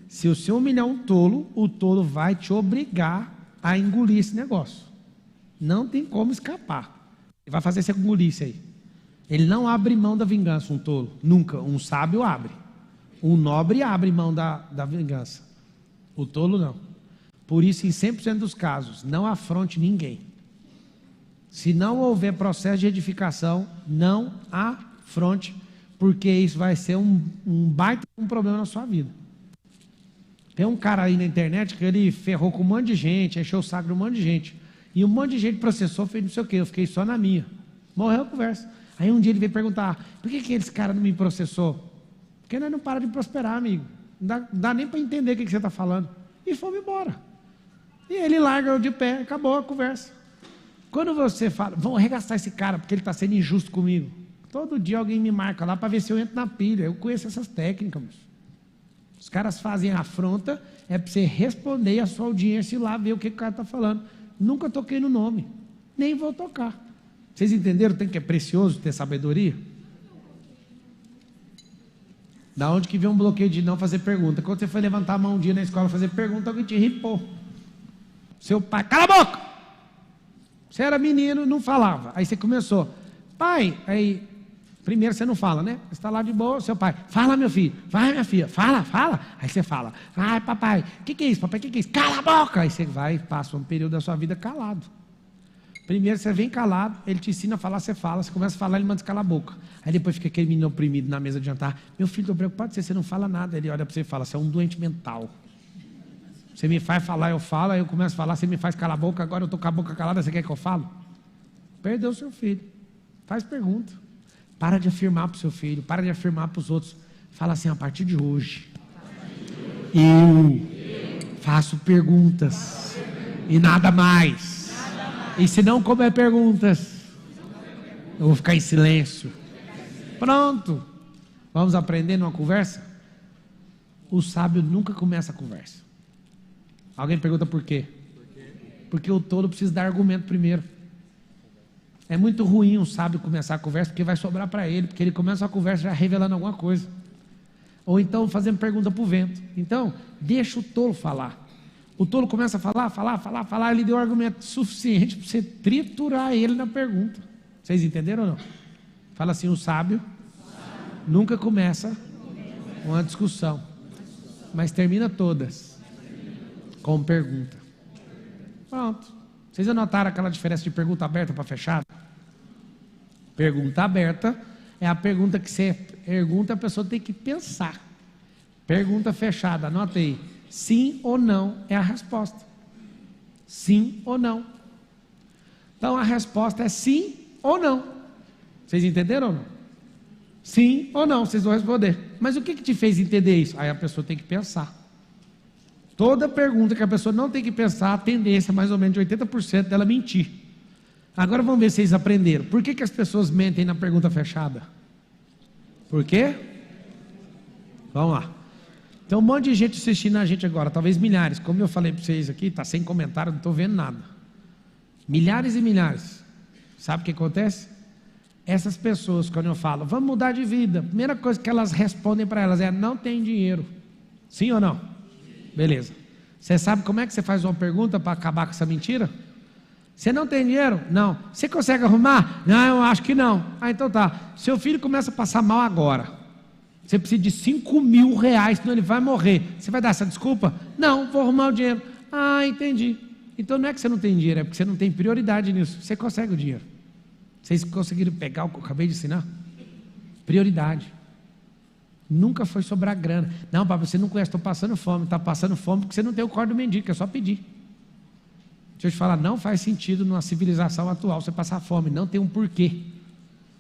Se você humilhar um tolo, o tolo vai te obrigar a engolir esse negócio. Não tem como escapar. Ele vai fazer você engolir isso aí. Ele não abre mão da vingança, um tolo. Nunca. Um sábio abre. Um nobre abre mão da vingança. O tolo não. Por isso, em 100% dos casos, não afronte ninguém. Se não houver processo de edificação, não afronte, porque isso vai ser um baita problema na sua vida. Tem um cara aí na internet que ele ferrou com um monte de gente, encheu o saco de um monte de gente. E um monte de gente processou, fez não sei o quê, eu fiquei só na minha. Morreu a conversa. Aí um dia ele veio perguntar: por que esse cara não me processou? Porque nós não para de prosperar, amigo. Não dá nem para entender o que você está falando. E fomos embora. E ele larga de pé, acabou a conversa. Quando você fala, vamos arregaçar esse cara porque ele está sendo injusto comigo. Todo dia alguém me marca lá para ver se eu entro na pilha. Eu conheço essas técnicas, moço. Os caras fazem a afronta, é para você responder a sua audiência e ir lá ver o que o cara está falando. Nunca toquei no nome, nem vou tocar. Vocês entenderam o tanto que é precioso ter sabedoria? Da onde que vem um bloqueio de não fazer pergunta? Quando você foi levantar a mão um dia na escola fazer pergunta, alguém te ripou. Seu pai, cala a boca! Você era menino, não falava. Aí você começou, pai, aí... Primeiro você não fala, né? Você está lá de boa, seu pai, fala meu filho, vai minha filha, fala. Aí você fala, ai papai, o que é isso, papai, o que é isso? Cala a boca! Aí você vai e passa um período da sua vida calado. Primeiro você vem calado, ele te ensina a falar, você fala, você começa a falar, ele manda você calar a boca. Aí depois fica aquele menino oprimido na mesa de jantar, meu filho, estou preocupado com você não fala nada. Ele olha para você e fala, você é um doente mental. Você me faz falar, eu falo, aí eu começo a falar, você me faz calar a boca, agora eu estou com a boca calada, você quer que eu falo? Perdeu o seu filho. Faz pergunta. Para de afirmar para o seu filho, para de afirmar para os outros. Fala assim: a partir de hoje, eu faço perguntas e nada mais. E se não couber perguntas, eu vou ficar em silêncio. Pronto. Vamos aprender numa conversa? O sábio nunca começa a conversa. Alguém pergunta por quê? Porque o tolo precisa dar argumento primeiro. É muito ruim um sábio começar a conversa, porque vai sobrar para ele, porque ele começa a conversa já revelando alguma coisa. Ou então fazendo pergunta para o vento. Então, deixa o tolo falar. O tolo começa a falar, ele deu argumento suficiente para você triturar ele na pergunta. Vocês entenderam ou não? Fala assim: o sábio nunca começa uma discussão, mas termina todas com pergunta. Pronto. Vocês já notaram aquela diferença de pergunta aberta para fechada? Pergunta aberta é a pergunta que você pergunta, a pessoa tem que pensar. Pergunta fechada, anota aí. Sim ou não é a resposta. Sim ou não. Então a resposta é sim ou não. Vocês entenderam ou não? Sim ou não, vocês vão responder. Mas o que te fez entender isso? Aí a pessoa tem que pensar. Toda pergunta que a pessoa não tem que pensar, a tendência é mais ou menos de 80% dela mentir. Agora vamos ver se vocês aprenderam. Por que as pessoas mentem na pergunta fechada? Por quê? Vamos lá. Tem um monte de gente assistindo a gente agora, talvez milhares. Como eu falei para vocês aqui, está sem comentário, não estou vendo nada. Milhares e milhares. Sabe o que acontece? Essas pessoas, quando eu falo, vamos mudar de vida, a primeira coisa que elas respondem para elas é: não tem dinheiro. Sim ou não? Beleza. Você sabe como é que você faz uma pergunta para acabar com essa mentira? Você não tem dinheiro? Não. Você consegue arrumar? Não, eu acho que não. Ah, então tá. Seu filho começa a passar mal agora. Você precisa de 5 mil reais, senão ele vai morrer. Você vai dar essa desculpa? Não, vou arrumar o dinheiro. Ah, entendi. Então não é que você não tem dinheiro, é porque você não tem prioridade nisso. Você consegue o dinheiro. Vocês conseguiram pegar o que eu acabei de ensinar? Prioridade. Nunca foi sobrar grana. Não, papai, você não conhece, estou passando fome. Está passando fome porque você não tem o corpo do mendigo, é só pedir. Deixa eu te falar, não faz sentido numa civilização atual você passar fome, não tem um porquê.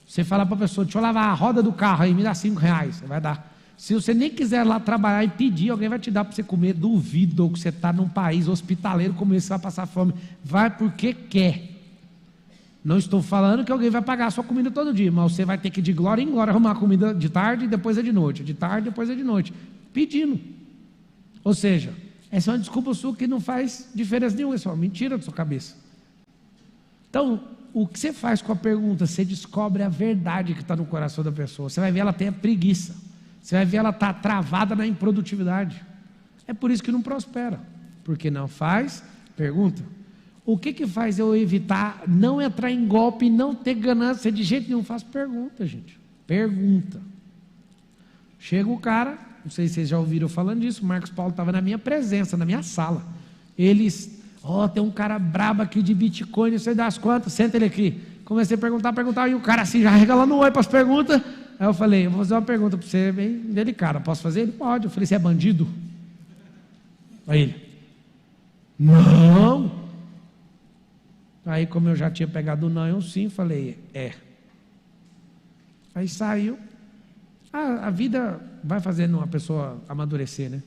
Você fala para a pessoa, deixa eu lavar a roda do carro aí, me dá 5 reais, você vai dar. Se você nem quiser lá trabalhar e pedir, alguém vai te dar para você comer. Duvido que você está num país hospitaleiro como esse, você vai passar fome. Vai porque quer. Não estou falando que alguém vai pagar a sua comida todo dia, mas você vai ter que de glória em glória arrumar a comida de tarde e depois é de noite, de tarde e depois é de noite, pedindo. Ou seja, essa é uma desculpa sua que não faz diferença nenhuma, é só mentira da sua cabeça. Então, o que você faz com a pergunta? Você descobre a verdade que está no coração da pessoa. Você vai ver ela tem a preguiça, você vai ver ela está travada na improdutividade. É por isso que não prospera, porque não faz pergunta. O que faz eu evitar não entrar em golpe, não ter ganância de jeito nenhum? Faz pergunta, gente. Pergunta. Chega o cara, não sei se vocês já ouviram falando disso, o Marcos Paulo estava na minha presença, na minha sala. Eles, tem um cara brabo aqui de Bitcoin, não sei das quantas, senta ele aqui. Comecei a perguntar, e o cara assim, já regalando o olho para as perguntas. Aí eu falei, eu vou fazer uma pergunta para você, bem delicada, posso fazer? Ele pode. Eu falei, você é bandido? Aí ele, não. Aí, como eu já tinha pegado o não e o sim, falei, Aí saiu. A vida vai fazendo uma pessoa amadurecer, né?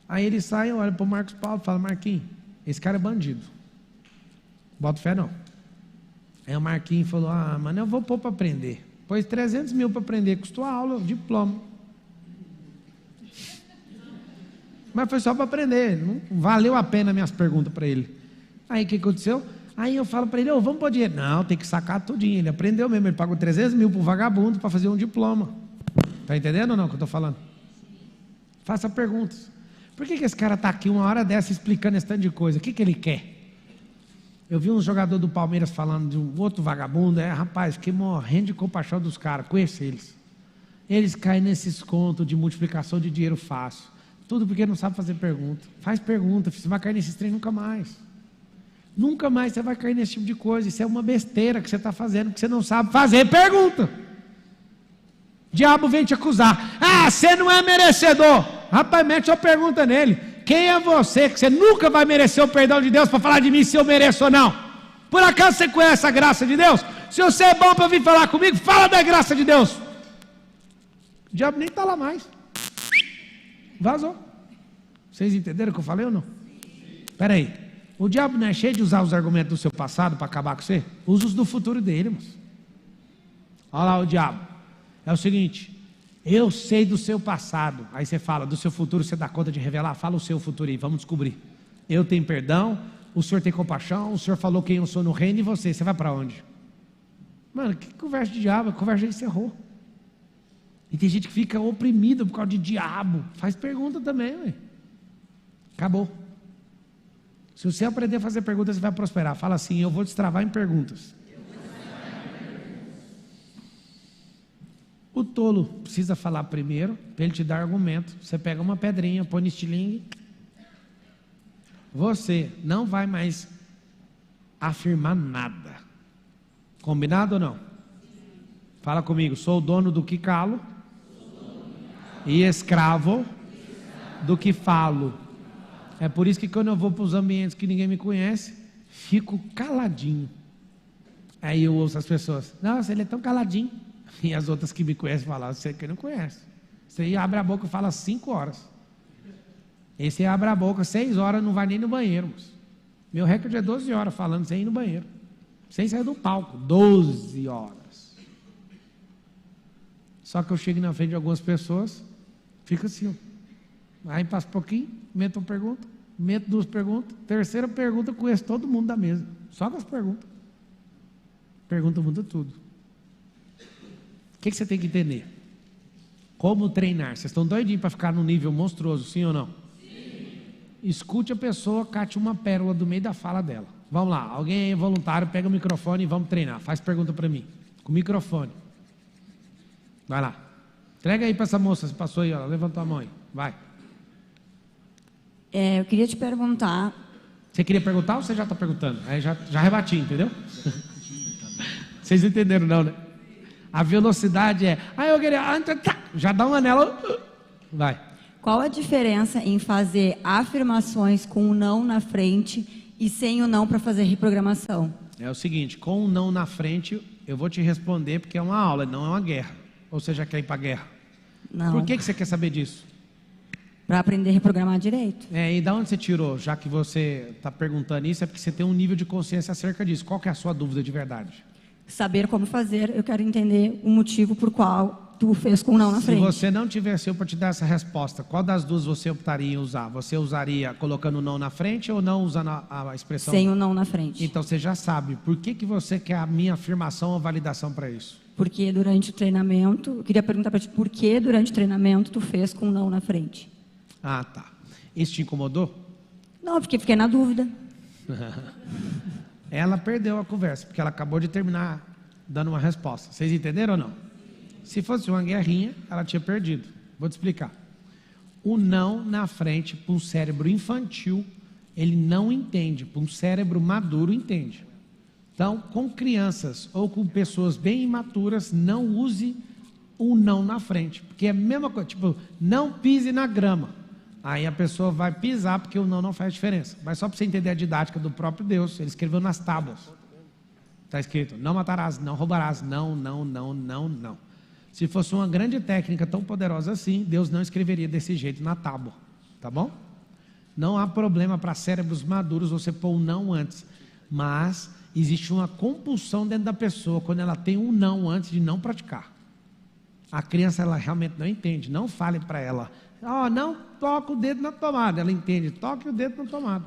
Aí ele sai, olha para o Marcos Paulo e fala, Marquinhos, esse cara é bandido. Bota fé não. Aí o Marquinhos falou, mano, eu vou pôr para aprender. Pôs 300 mil para aprender, custou a aula, diploma. Mas foi só para aprender, não valeu a pena minhas perguntas para ele. Aí o que aconteceu? Aí eu falo para ele, vamos pôr dinheiro. Não, tem que sacar tudinho. Ele aprendeu mesmo, ele pagou 300 mil para o vagabundo para fazer um diploma. Está entendendo ou não o que eu estou falando? Faça perguntas. Por que esse cara está aqui uma hora dessa explicando esse tanto de coisa? O que ele quer? Eu vi um jogador do Palmeiras falando de um outro vagabundo. Rapaz, fiquei morrendo de compaixão dos caras. Conheço eles. Eles caem nesses contos de multiplicação de dinheiro fácil. Tudo porque não sabe fazer pergunta. Faz pergunta, você vai cair nesses trem nunca mais. Nunca mais você vai cair nesse tipo de coisa. Isso é uma besteira que você está fazendo, que você não sabe fazer pergunta. O diabo vem te acusar. Você não é merecedor. Rapaz, mete uma pergunta nele. Quem é você que você nunca vai merecer o perdão de Deus para falar de mim se eu mereço ou não? Por acaso você conhece a graça de Deus? Se você é bom para vir falar comigo, fala da graça de Deus. O diabo nem está lá mais. Vazou. Vocês entenderam o que eu falei ou não? Espera aí. O diabo não é cheio de usar os argumentos do seu passado para acabar com você? Usa os do futuro dele, moço. Olha lá o diabo. É o seguinte, eu sei do seu passado. Aí você fala, do seu futuro você dá conta de revelar? Fala o seu futuro aí, vamos descobrir. Eu tenho perdão, o senhor tem compaixão, o senhor falou quem eu sou no reino e você vai para onde? Mano, que conversa de diabo, a conversa já encerrou. E tem gente que fica oprimido por causa de diabo. Faz pergunta também, ué. Acabou. Se você aprender a fazer perguntas, você vai prosperar. Fala assim, eu vou destravar em perguntas. O tolo precisa falar primeiro, para ele te dar argumento. Você pega uma pedrinha, põe no estilingue. Você não vai mais afirmar nada. Combinado ou não? Fala comigo, sou o dono do que calo e escravo do que falo. É por isso que quando eu vou para os ambientes que ninguém me conhece, fico caladinho. Aí eu ouço as pessoas, nossa, ele é tão caladinho. E as outras que me conhecem falam, você que não conhece. Você aí abre a boca e fala 5 horas. Esse abre a boca 6 horas, não vai nem no banheiro. Moço. Meu recorde é 12 horas falando sem ir no banheiro. Sem sair do palco, 12 horas. Só que eu chego na frente de algumas pessoas, fica assim, ó. Aí passa um pouquinho, meto uma pergunta, meto 2 perguntas, terceira pergunta, conheço todo mundo da mesa, só com as perguntas. Pergunta muda tudo. O que você tem que entender? Como treinar? Vocês estão doidinhos para ficar num nível monstruoso, sim ou não? Sim. Escute a pessoa, cate uma pérola do meio da fala dela. Vamos lá, alguém é voluntário, pega o microfone e vamos treinar. Faz pergunta para mim, com o microfone. Vai lá. Entrega aí para essa moça, você passou aí, ó, levantou a mão aí, vai. Eu queria te perguntar... Você queria perguntar ou você já está perguntando? Aí já rebati, entendeu? Vocês entenderam não, né? A velocidade é... eu queria... Já dá um anel... Vai. Qual a diferença em fazer afirmações com o não na frente e sem o não para fazer reprogramação? É o seguinte, com o não na frente, eu vou te responder porque é uma aula, não é uma guerra. Ou você já quer ir para a guerra? Não. Por que você quer saber disso? Para aprender a reprogramar direito. E da onde você tirou? Já que você está perguntando isso, é porque você tem um nível de consciência acerca disso. Qual que é a sua dúvida de verdade? Saber como fazer, eu quero entender o motivo por qual tu fez com o não na frente. Se você não tivesse eu para te dar essa resposta, qual das duas você optaria em usar? Você usaria colocando o não na frente ou não usando a expressão? Sem o não na frente. Então você já sabe. Por que você quer a minha afirmação ou validação para isso? Porque durante o treinamento, eu queria perguntar para ti, por que durante o treinamento tu fez com o não na frente? Ah, tá. Isso te incomodou? Não, porque fiquei na dúvida. Ela perdeu a conversa, porque ela acabou de terminar dando uma resposta. Vocês entenderam ou não? Se fosse uma guerrinha, ela tinha perdido. Vou te explicar. O não na frente, para um cérebro infantil, ele não entende. Para um cérebro maduro, entende. Então, com crianças ou com pessoas bem imaturas, não use o não na frente. Porque é a mesma coisa, tipo, não pise na grama. Aí a pessoa vai pisar porque o não faz diferença. Mas só para você entender a didática do próprio Deus, ele escreveu nas tábuas. Está escrito, não matarás, não roubarás, não. Se fosse uma grande técnica tão poderosa assim, Deus não escreveria desse jeito na tábua. Tá bom? Não há problema para cérebros maduros você pôr um não antes. Mas existe uma compulsão dentro da pessoa quando ela tem um não antes de não praticar. A criança, ela realmente não entende. Não fale para ela, não toca o dedo na tomada. Ela entende, toque o dedo na tomada.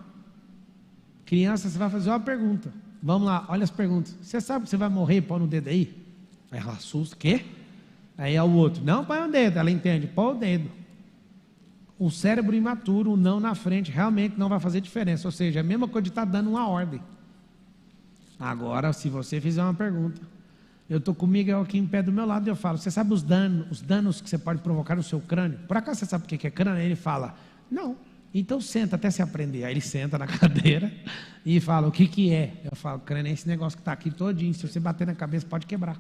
Criança, você vai fazer uma pergunta. Vamos lá, olha as perguntas. Você sabe que você vai morrer e põe no dedo aí? Aí ela assusta, quê? Aí é o outro, não põe o dedo. Ela entende, põe o dedo. O cérebro imaturo, o não na frente, realmente não vai fazer diferença. Ou seja, é a mesma coisa de estar dando uma ordem. Agora, se você fizer uma pergunta, eu estou com o Miguel aqui em pé do meu lado e eu falo, você sabe os danos que você pode provocar no seu crânio? Por acaso você sabe o que é crânio? Aí ele fala, não. Então senta até se aprender. Aí ele senta na cadeira e fala, o que é? Eu falo, crânio é esse negócio que está aqui todinho. Se você bater na cabeça, pode quebrar.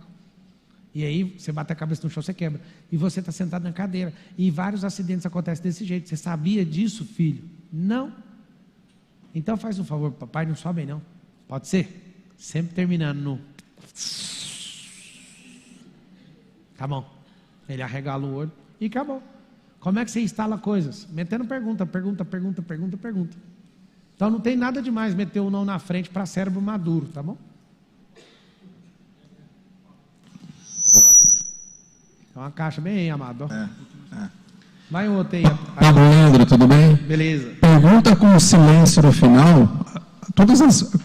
E aí, você bate a cabeça no chão, você quebra. E você está sentado na cadeira. E vários acidentes acontecem desse jeito. Você sabia disso, filho? Não. Então faz um favor, papai, não sobe não. Pode ser? Sempre terminando no... Tá bom. Ele arregala o olho e acabou. Como é que você instala coisas? Metendo pergunta. Então não tem nada demais meter o não na frente para cérebro maduro, tá bom? É uma caixa bem amado. Vai um outro aí. Pablo Leandro, tudo bem? Beleza. Pergunta com silêncio no final.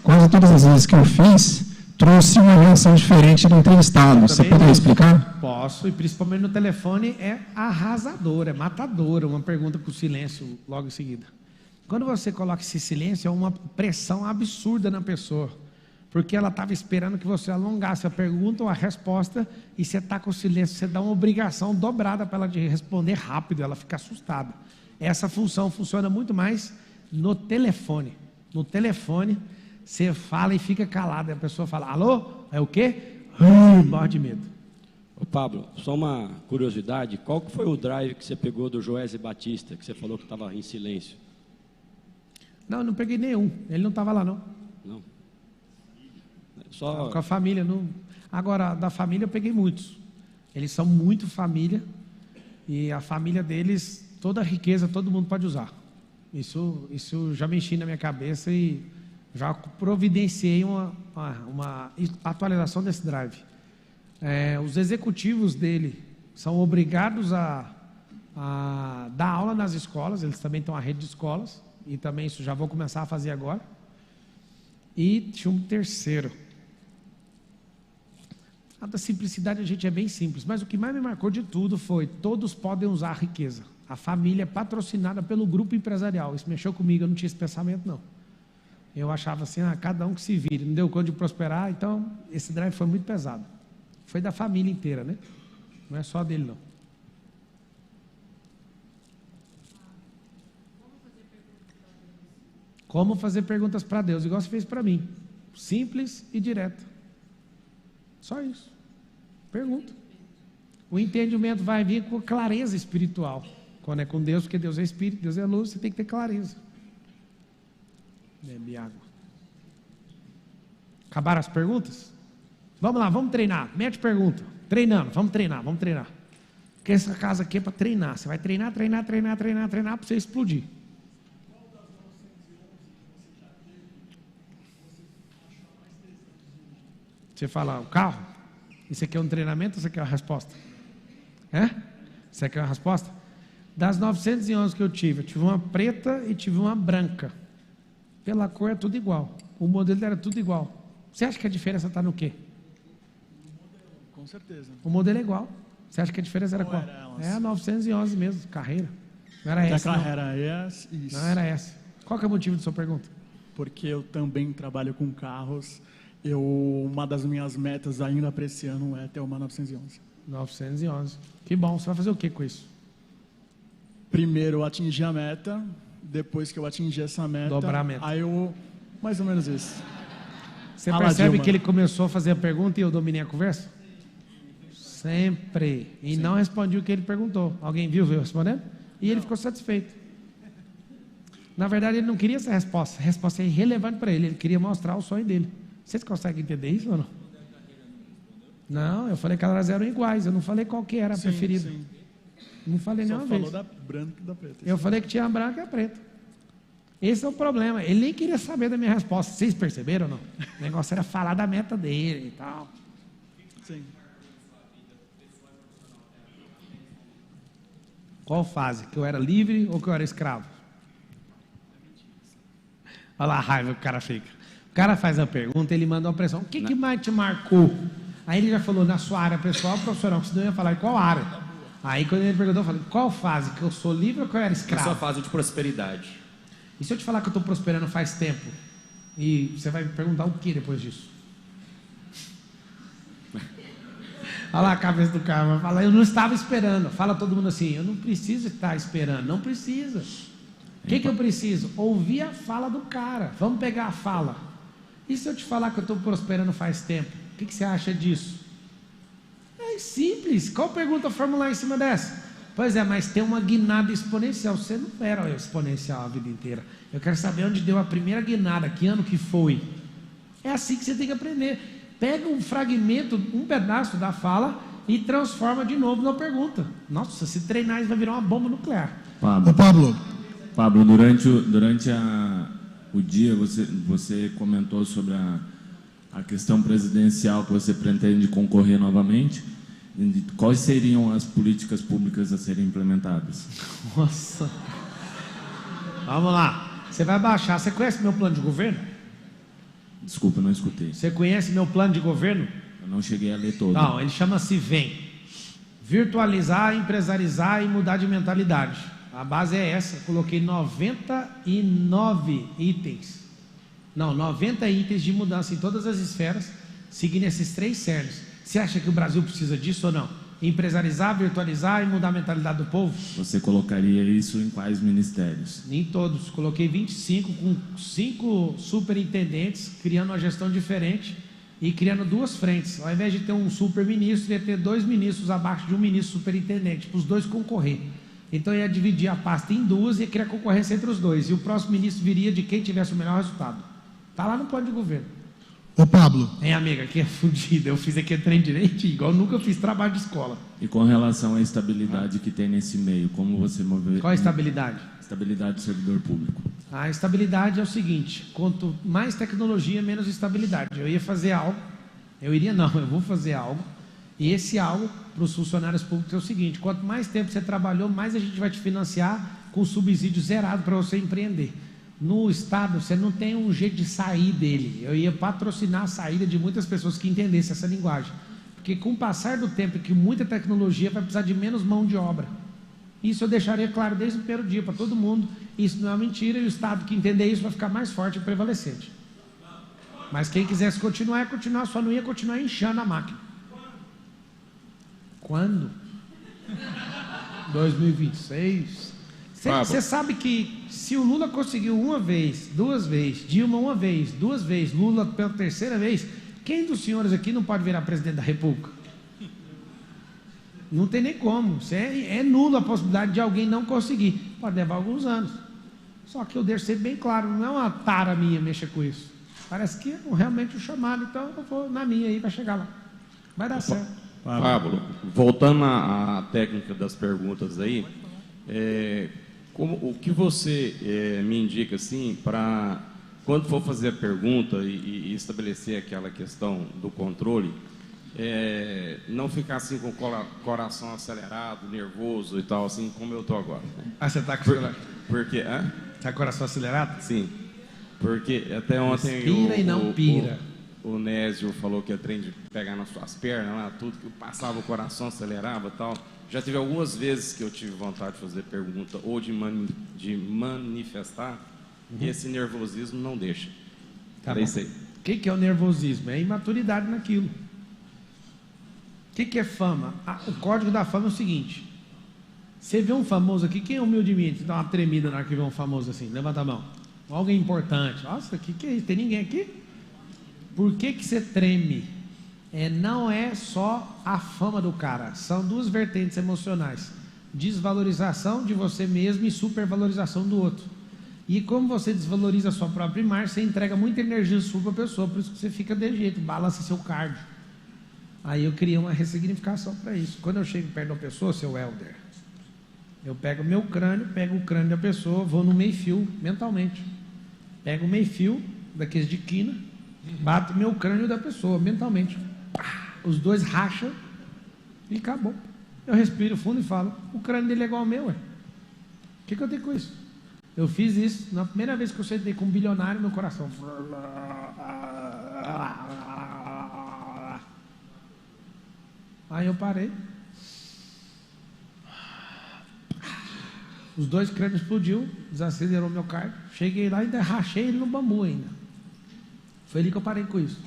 Quase todas as vezes que eu fiz, trouxe uma reação diferente do entrevistado. Você poderia explicar? Posso, e principalmente no telefone é arrasadora, é matadora, uma pergunta com silêncio logo em seguida. Quando você coloca esse silêncio, é uma pressão absurda na pessoa, porque ela estava esperando que você alongasse a pergunta ou a resposta, e você está com silêncio, você dá uma obrigação dobrada para ela de responder rápido, ela fica assustada. Essa função funciona muito mais no telefone. No telefone, você fala e fica calado, e a pessoa fala, alô? É o quê? Morre de medo. Ô Pablo, só uma curiosidade, qual que foi o drive que você pegou do Joési Batista, que você falou que estava em silêncio? Não, não peguei nenhum, ele não estava lá não. Não? Só... Com a família, não. Agora, da família eu peguei muitos. Eles são muito família, e a família deles, toda a riqueza, todo mundo pode usar. Isso já mexi na minha cabeça e já providenciei uma atualização desse drive. Os executivos dele são obrigados a dar aula nas escolas, eles também têm uma rede de escolas, e também isso já vou começar a fazer agora. E tinha um terceiro. A da simplicidade a gente é bem simples, mas o que mais me marcou de tudo foi, todos podem usar a riqueza. A família é patrocinada pelo grupo empresarial. Isso mexeu comigo, eu não tinha esse pensamento não. Eu achava assim, cada um que se vire, não deu conta de prosperar, então esse drive foi muito pesado. Foi da família inteira, né? Não é só dele não. Como fazer perguntas para Deus, igual você fez para mim. Simples e direta. Só isso. Pergunta. O entendimento vai vir com clareza espiritual. Quando é com Deus, porque Deus é Espírito, Deus é luz, você tem que ter clareza. Bebe água. Acabaram as perguntas? Vamos lá, vamos treinar. Mete pergunta. Treinando, vamos treinar. Porque essa casa aqui é para treinar. Você vai treinar para você explodir. Você fala, o carro? Isso aqui é um treinamento ou isso aqui é uma resposta? Isso aqui é uma resposta? Das 911 que eu tive uma preta e tive uma branca. Pela cor é tudo igual. O modelo era tudo igual. Você acha que a diferença está no quê? Com certeza. O modelo é igual. Você acha que a diferença era qual? É a 911 mesmo, carreira. Não era essa. A carreira é essa? Isso. Não era essa. Qual que é o motivo da sua pergunta? Porque eu também trabalho com carros. Uma das minhas metas ainda para esse ano é ter uma 911. 911. Que bom. Você vai fazer o que com isso? Primeiro atingir a meta. Depois que eu atingir essa meta... Dobrar a meta. Aí eu... Mais ou menos isso. Você percebe que ele começou a fazer a pergunta e eu dominei a conversa? Sempre. E não respondi o que ele perguntou. Alguém viu eu respondendo? E ele ficou satisfeito. Na verdade, ele não queria essa resposta. A resposta é irrelevante para ele. Ele queria mostrar o sonho dele. Vocês conseguem entender isso ou não? Não, eu falei que elas eram iguais. Eu não falei qual que era a preferida. Sim. Não falei nenhuma vez. Só falou da branca e da preta. Eu falei que tinha a branca e a preta. Esse é o problema. Ele nem queria saber da minha resposta. Vocês perceberam ou não? O negócio era falar da meta dele e tal. Sim. Qual fase? Que eu era livre ou que eu era escravo? Olha lá a raiva que o cara fica. O cara faz a pergunta, ele manda uma pressão. O que mais te marcou? Aí ele já falou, na sua área pessoal, profissional, que você não ia falar em qual área. Aí quando ele perguntou, eu falei, qual fase? Que eu sou livre ou que eu era escravo? Na sua fase de prosperidade. E se eu te falar que eu estou prosperando faz tempo? E você vai me perguntar o que depois disso? Olha lá a cabeça do cara, vai falar, eu não estava esperando. Fala todo mundo assim, eu não preciso estar esperando. Não precisa. O que eu preciso? Ouvir a fala do cara. Vamos pegar a fala. E se eu te falar que eu estou prosperando faz tempo? O que você acha disso? É simples. Qual pergunta formular em cima dessa? Pois é, mas tem uma guinada exponencial. Você não era exponencial a vida inteira. Eu quero saber onde deu a primeira guinada, que ano que foi. É assim que você tem que aprender. Pega um fragmento, um pedaço da fala e transforma de novo na pergunta. Nossa, se treinar isso vai virar uma bomba nuclear. Pablo, durante o dia você comentou sobre a questão presidencial que você pretende concorrer novamente. Quais seriam as políticas públicas a serem implementadas? Nossa. Vamos lá. Você vai baixar. Você conhece meu plano de governo? Desculpa, não escutei. Você conhece meu plano de governo? Eu não cheguei a ler todo. Não, ele chama-se VEM. Virtualizar, empresarizar e mudar de mentalidade. A base é essa. Coloquei 99 itens. Não, 90 itens de mudança em todas as esferas, seguindo esses 3 cernes. Você acha que o Brasil precisa disso ou não? Empresarizar, virtualizar e mudar a mentalidade do povo? Você colocaria isso em quais ministérios? Em todos. Coloquei 25 com 5 superintendentes, criando uma gestão diferente e criando 2 frentes. Ao invés de ter um super-ministro, ia ter 2 ministros abaixo de um ministro superintendente, para os 2 concorrer. Então ia dividir a pasta em 2 e ia criar concorrência entre os 2. E o próximo ministro viria de quem tivesse o melhor resultado. Está lá no plano de governo. Ô Pablo. Hein, amiga, aqui é fodida. Eu fiz aqui o trem direitinho, igual eu nunca fiz trabalho de escola. E com relação à estabilidade que tem nesse meio, como você mover... Qual a estabilidade? Estabilidade do servidor público. A estabilidade é o seguinte, quanto mais tecnologia, menos estabilidade. Eu ia fazer algo, eu vou fazer algo, e esse algo para os funcionários públicos é o seguinte, quanto mais tempo você trabalhou, mais a gente vai te financiar com subsídio zerado para você empreender. No Estado, você não tem um jeito de sair dele. Eu ia patrocinar a saída de muitas pessoas que entendessem essa linguagem. Porque com o passar do tempo, que muita tecnologia vai precisar de menos mão de obra. Isso eu deixaria claro desde o primeiro dia para todo mundo. Isso não é mentira, e o Estado que entender isso vai ficar mais forte e prevalecente. Mas quem quisesse continuar, só não ia continuar inchando a máquina. Quando? 2026... Você sabe que se o Lula conseguiu uma vez, duas vezes, Dilma uma vez, duas vezes, Lula pela terceira vez, quem dos senhores aqui não pode virar presidente da República? Não tem nem como. É nula a possibilidade de alguém não conseguir. Pode levar alguns anos. Só que eu deixo ser bem claro, não é uma tara minha mexer com isso. Parece que é realmente um chamado, então eu vou na minha aí para chegar lá. Vai dar certo. Pablo, voltando à técnica das perguntas aí, o que você me indica assim para quando for fazer a pergunta e estabelecer aquela questão do controle, não ficar assim com o coração acelerado, nervoso e tal, assim como eu estou agora. Né? Ah, você está com porque está com o coração acelerado? Sim. Porque até ontem respira e não pira. O Nésio falou que é trem de pegar nas suas pernas lá, tudo que passava o coração acelerava e tal. Já tive algumas vezes que eu tive vontade de fazer pergunta ou de manifestar, e esse nervosismo não deixa. Tá isso aí. O que é o nervosismo? É imaturidade naquilo. O que é fama? O código da fama é o seguinte: você vê um famoso aqui, quem é humildemente dá uma tremida na hora que vê um famoso assim? Levanta a mão. Alguém importante. Nossa, o que é isso? Tem ninguém aqui? Por que você treme? Não é só a fama do cara, são duas vertentes emocionais: desvalorização de você mesmo e supervalorização do outro. E como você desvaloriza a sua própria imagem, você entrega muita energia sua para a pessoa, por isso que você fica de jeito, balança seu cardio. Aí eu criei uma ressignificação para isso. Quando eu chego perto da pessoa, seu Helder, eu pego o meu crânio, pego o crânio da pessoa, vou no meio-fio mentalmente. Pego o meio-fio, daqueles de quina, bato meu crânio da pessoa mentalmente. Os dois racham e acabou. Eu respiro fundo e falo: o crânio dele é igual ao meu, ué. O que eu tenho com isso? Eu fiz isso na primeira vez que eu sentei com um bilionário no coração. Aí eu parei. Os dois crânios explodiu, desacelerou meu cardio. Cheguei lá e ainda rachei ele no bambu ainda. Foi ali que eu parei com isso.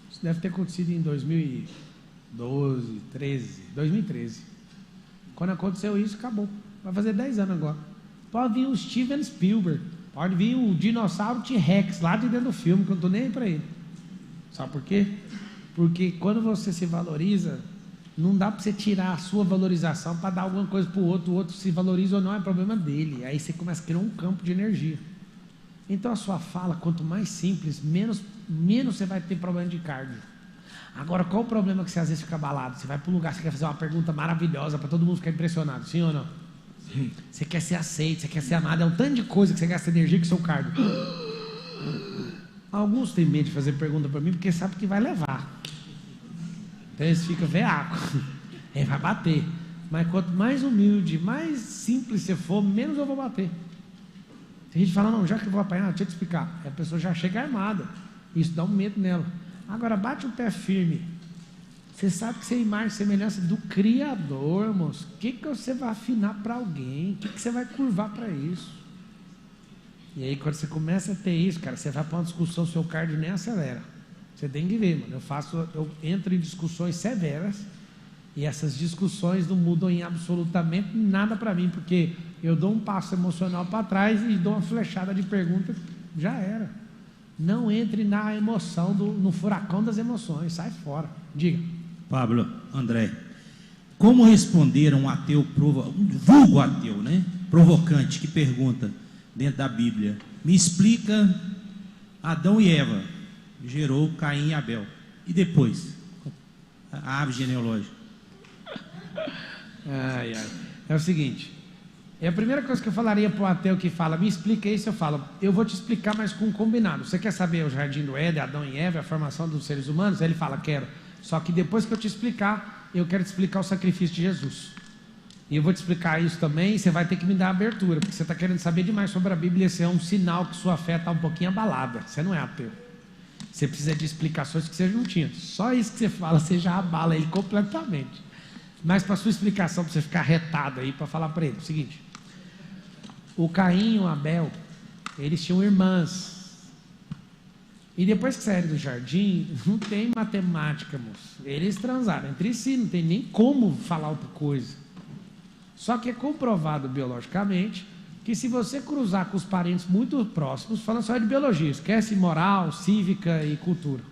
Isso deve ter acontecido em 2013. Quando aconteceu isso, acabou. Vai fazer 10 anos agora. Pode vir o Steven Spielberg, pode vir o dinossauro T-Rex lá de dentro do filme, que eu não estou nem aí para ele. Sabe por quê? Porque quando você se valoriza, não dá para você tirar a sua valorização para dar alguma coisa para o outro se valoriza ou não, é problema dele. Aí você começa a criar um campo de energia. Então a sua fala, quanto mais simples, menos você vai ter problema de cardio. Agora, qual o problema que você às vezes fica abalado? Você vai para um lugar, você quer fazer uma pergunta maravilhosa para todo mundo ficar impressionado, sim ou não? Sim. Você quer ser aceito, você quer ser amado, é um tanto de coisa que você gasta energia com o seu cardio. Alguns têm medo de fazer pergunta para mim porque sabem que vai levar. Então eles ficam veaco. Ele vai bater. Mas quanto mais humilde, mais simples você for, menos eu vou bater. Tem gente que fala: não, já que eu vou apanhar, deixa eu te explicar. A pessoa já chega armada. Isso dá um medo nela. Agora bate o pé firme. Você sabe que você é imagem e semelhança do Criador, moço. O que você vai afinar para alguém? O que você vai curvar para isso? E aí quando você começa a ter isso, cara, você vai para uma discussão, seu cardio nem acelera. Você tem que ver, mano. Eu entro em discussões severas e essas discussões não mudam em absolutamente nada para mim, porque eu dou um passo emocional para trás e dou uma flechada de perguntas, já era. Não entre na emoção, no furacão das emoções, sai fora. Diga. Pablo, André, como responder a um ateu, um vulgo ateu, né? Provocante, que pergunta dentro da Bíblia: me explica, Adão e Eva gerou Caim e Abel, e depois a árvore genealógica? É o seguinte, a primeira coisa que eu falaria para o ateu que fala: me explica isso, eu falo: eu vou te explicar, mas com um combinado. Você quer saber o jardim do Éden, Adão e Eva, a formação dos seres humanos? Aí ele fala: quero. Só que depois que eu te explicar, eu quero te explicar o sacrifício de Jesus. E eu vou te explicar isso também, e você vai ter que me dar abertura, porque você está querendo saber demais sobre a Bíblia, e esse é um sinal que sua fé está um pouquinho abalada. Você não é ateu. Você precisa de explicações que você não tinha. Só isso que você fala, você já abala ele completamente. Mas para sua explicação, para você ficar retado aí, para falar para ele, é o seguinte: o Caim e o Abel, eles tinham irmãs. E depois que saíram do jardim, não tem matemática, moço. Eles transaram entre si, não tem nem como falar outra coisa. Só que é comprovado biologicamente que se você cruzar com os parentes muito próximos, falando só de biologia, esquece moral, cívica e cultura.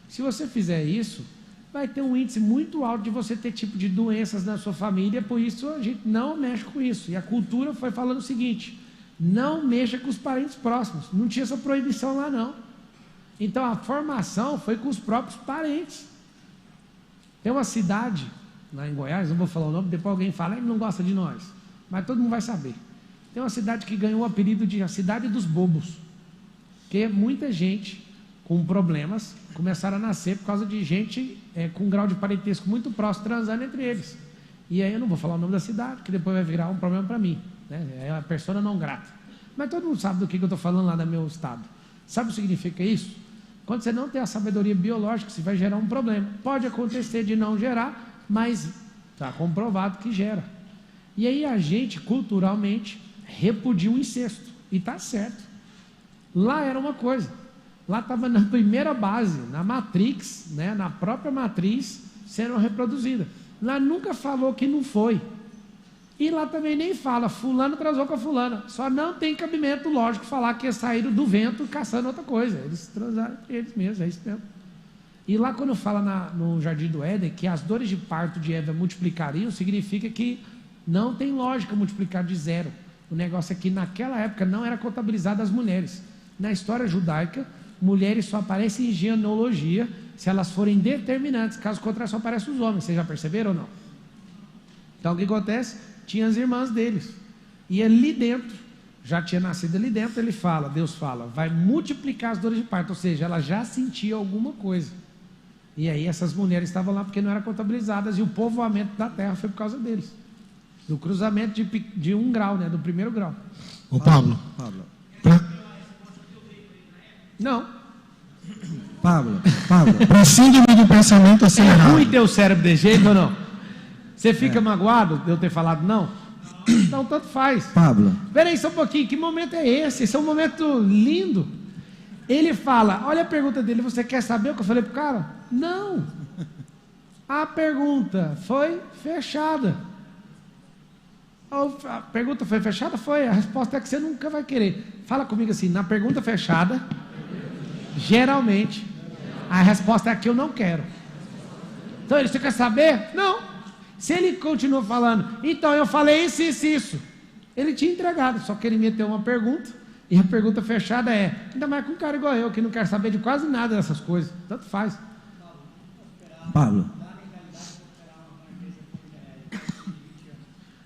Se você fizer isso, vai ter um índice muito alto de você ter tipo de doenças na sua família, por isso a gente não mexe com isso. E a cultura foi falando o seguinte: não mexa com os parentes próximos. Não tinha essa proibição lá, não. Então a formação foi com os próprios parentes. Tem uma cidade lá em Goiás, não vou falar o nome, depois alguém fala, ele não gosta de nós, mas todo mundo vai saber. Tem uma cidade que ganhou o apelido de a cidade dos bobos, porque muita gente com problemas começaram a nascer por causa de gente com grau de parentesco muito próximo, transando entre eles. E aí eu não vou falar o nome da cidade, que depois vai virar um problema para mim, né? É a persona não grata. Mas todo mundo sabe do que eu estou falando lá no meu estado. Sabe o que significa isso? Quando você não tem a sabedoria biológica, você vai gerar um problema. Pode acontecer de não gerar, mas está comprovado que gera. E aí a gente, culturalmente, repudia o incesto. E está certo. Lá era uma coisa. Lá estava na primeira base, na matrix, né, na própria matriz, sendo reproduzida. Lá nunca falou que não foi. E lá também nem fala, fulano transou com a fulana. Só não tem cabimento, lógico, falar que saíram do vento caçando outra coisa. Eles transaram entre eles mesmos, é isso mesmo. E lá quando fala no Jardim do Éden que as dores de parto de Eva multiplicariam, significa que não tem lógica multiplicar de zero. O negócio é que naquela época não era contabilizado as mulheres. Na história judaica, mulheres só aparecem em genealogia se elas forem determinantes, caso contrário só aparecem os homens. Vocês já perceberam ou não? Então o que acontece? Tinha as irmãs deles, e ali dentro, já tinha nascido ali dentro, ele fala, Deus fala, vai multiplicar as dores de parto, ou seja, ela já sentia alguma coisa, e aí essas mulheres estavam lá porque não eram contabilizadas, e o povoamento da terra foi por causa deles, do cruzamento de 1 grau, né, do primeiro grau. Ô Pablo. Não. Pablo. Prescinde-me do pensamento acelerado. É ruim ter o cérebro de jeito ou não? Você fica magoado de eu ter falado não? Então, tanto faz. Pablo. Espera aí só um pouquinho, que momento é esse? Esse é um momento lindo. Ele fala, olha a pergunta dele, você quer saber o que eu falei pro cara? Não. A pergunta foi fechada. A pergunta foi fechada? Foi. A resposta é que você nunca vai querer. Fala comigo assim, na pergunta fechada, geralmente, a resposta é que eu não quero. Então, você quer saber? Não. Se ele continua falando, então eu falei isso, ele tinha entregado, só que ele meteu uma pergunta, e a pergunta fechada é, ainda mais com um cara igual eu, que não quer saber de quase nada dessas coisas, tanto faz. Pablo.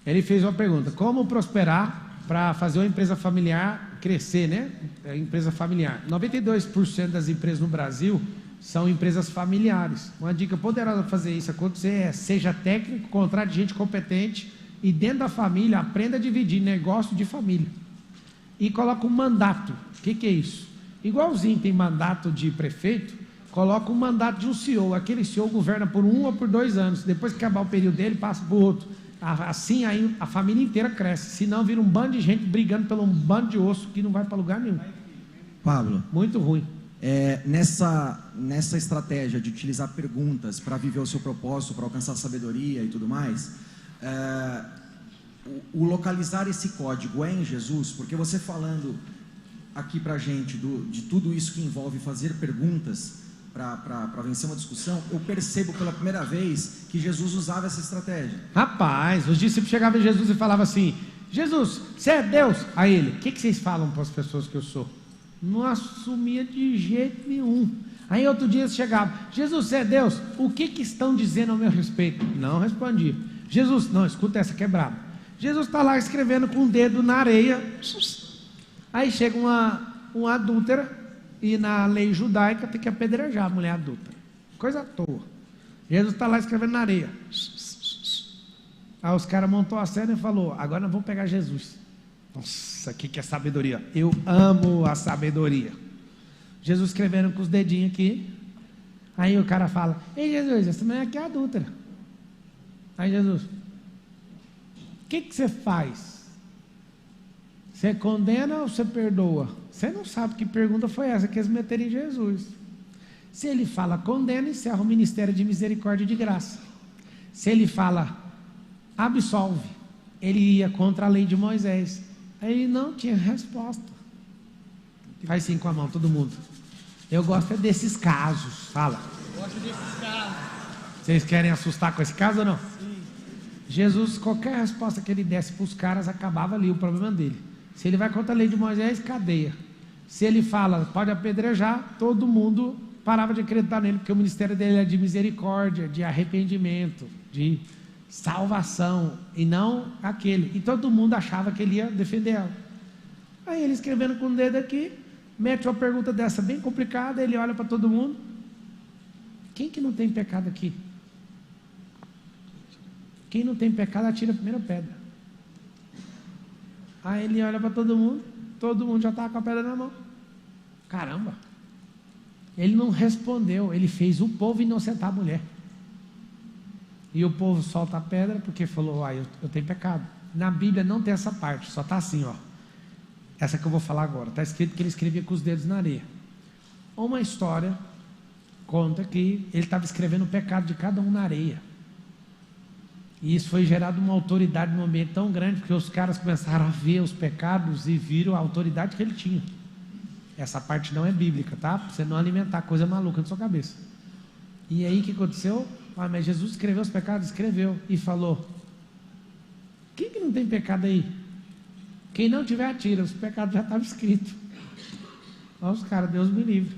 Ele fez uma pergunta, como prosperar para fazer uma empresa familiar crescer, né? É empresa familiar. 92% das empresas no Brasil são empresas familiares. Uma dica poderosa para fazer isso acontecer é: seja técnico, contrate gente competente e dentro da família aprenda a dividir negócio de família. E coloca um mandato. O que é isso? Igualzinho tem mandato de prefeito, coloca um mandato de um CEO. Aquele CEO governa por 1 ou por 2 anos. Depois que acabar o período dele, passa para o outro. Assim aí a família inteira cresce. Senão vira um bando de gente brigando pelo um bando de osso que não vai para lugar nenhum. Pablo. Muito ruim. Nessa estratégia de utilizar perguntas para viver o seu propósito, para alcançar sabedoria e tudo mais, o localizar esse código é em Jesus, porque você falando aqui para a gente de tudo isso que envolve fazer perguntas para vencer uma discussão, eu percebo pela primeira vez que Jesus usava essa estratégia. Rapaz, os discípulos chegavam em Jesus e falavam assim: Jesus, você é Deus? A ele, o que vocês falam para as pessoas que eu sou? Não assumia de jeito nenhum. Aí outro dia chegava: Jesus, você é Deus? O que estão dizendo ao meu respeito? Não respondia. Jesus, não, escuta essa quebrada. Jesus está lá escrevendo com o dedo na areia. Aí chega uma adúltera, e na lei judaica tem que apedrejar a mulher adúltera. Coisa à toa. Jesus está lá escrevendo na areia. Aí os caras montou a cena e falou: agora nós vamos pegar Jesus. Nossa, que é sabedoria. Eu amo a sabedoria. Jesus escrevendo com os dedinhos aqui. Aí o cara fala: ei Jesus, essa mulher aqui é adúltera. Aí Jesus: o que você faz? Você condena ou você perdoa? Você não sabe que pergunta foi essa que eles meteram em Jesus. Se ele fala condena, encerra o ministério de misericórdia e de graça. Se ele fala absolve, ele ia contra a lei de Moisés. Aí não tinha resposta. Faz assim com a mão, todo mundo. Eu gosto é desses casos, fala. Gosto desses casos. Vocês querem assustar com esse caso ou não? Sim. Jesus, qualquer resposta que ele desse para os caras, acabava ali o problema dele. Se ele vai contra a lei de Moisés, cadeia. Se ele fala, pode apedrejar, todo mundo parava de acreditar nele, porque o ministério dele é de misericórdia, de arrependimento, de salvação, e não aquele. E todo mundo achava que ele ia defender ela. Aí ele escrevendo com o dedo aqui, mete uma pergunta dessa bem complicada, ele olha para todo mundo. Quem que não tem pecado aqui? Quem não tem pecado, atira a primeira pedra. Aí ele olha para todo mundo já estava com a pedra na mão. Caramba! Ele não respondeu, ele fez o povo inocentar a mulher. E o povo solta a pedra porque falou, eu tenho pecado. Na Bíblia não tem essa parte, só está assim, ó. Essa que eu vou falar agora, está escrito que ele escrevia com os dedos na areia. Uma história conta que ele estava escrevendo o pecado de cada um na areia. E isso foi gerado uma autoridade num ambiente tão grande, porque os caras começaram a ver os pecados e viram a autoridade que ele tinha. Essa parte não é bíblica, tá? Para você não alimentar coisa maluca na sua cabeça. E aí o que aconteceu? Mas Jesus escreveu os pecados? Escreveu. E falou, quem que não tem pecado aí? Quem não tiver, atira. Os pecados já estavam escritos. Olha os caras, Deus me livre.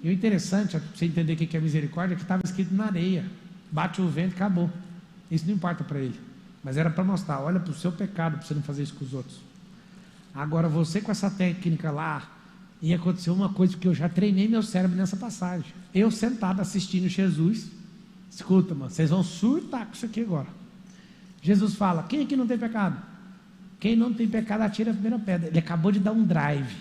E o interessante, para você entender o que é misericórdia, é que estava escrito na areia. Bate o vento e acabou. Isso não importa para ele. Mas era para mostrar, olha para o seu pecado, para você não fazer isso com os outros. Agora você com essa técnica lá, ia acontecer uma coisa, porque eu já treinei meu cérebro nessa passagem. Eu sentado assistindo Jesus, escuta, mano, vocês vão surtar com isso aqui agora. Jesus fala, quem aqui não tem pecado? Quem não tem pecado, atira a primeira pedra. Ele acabou de dar um drive.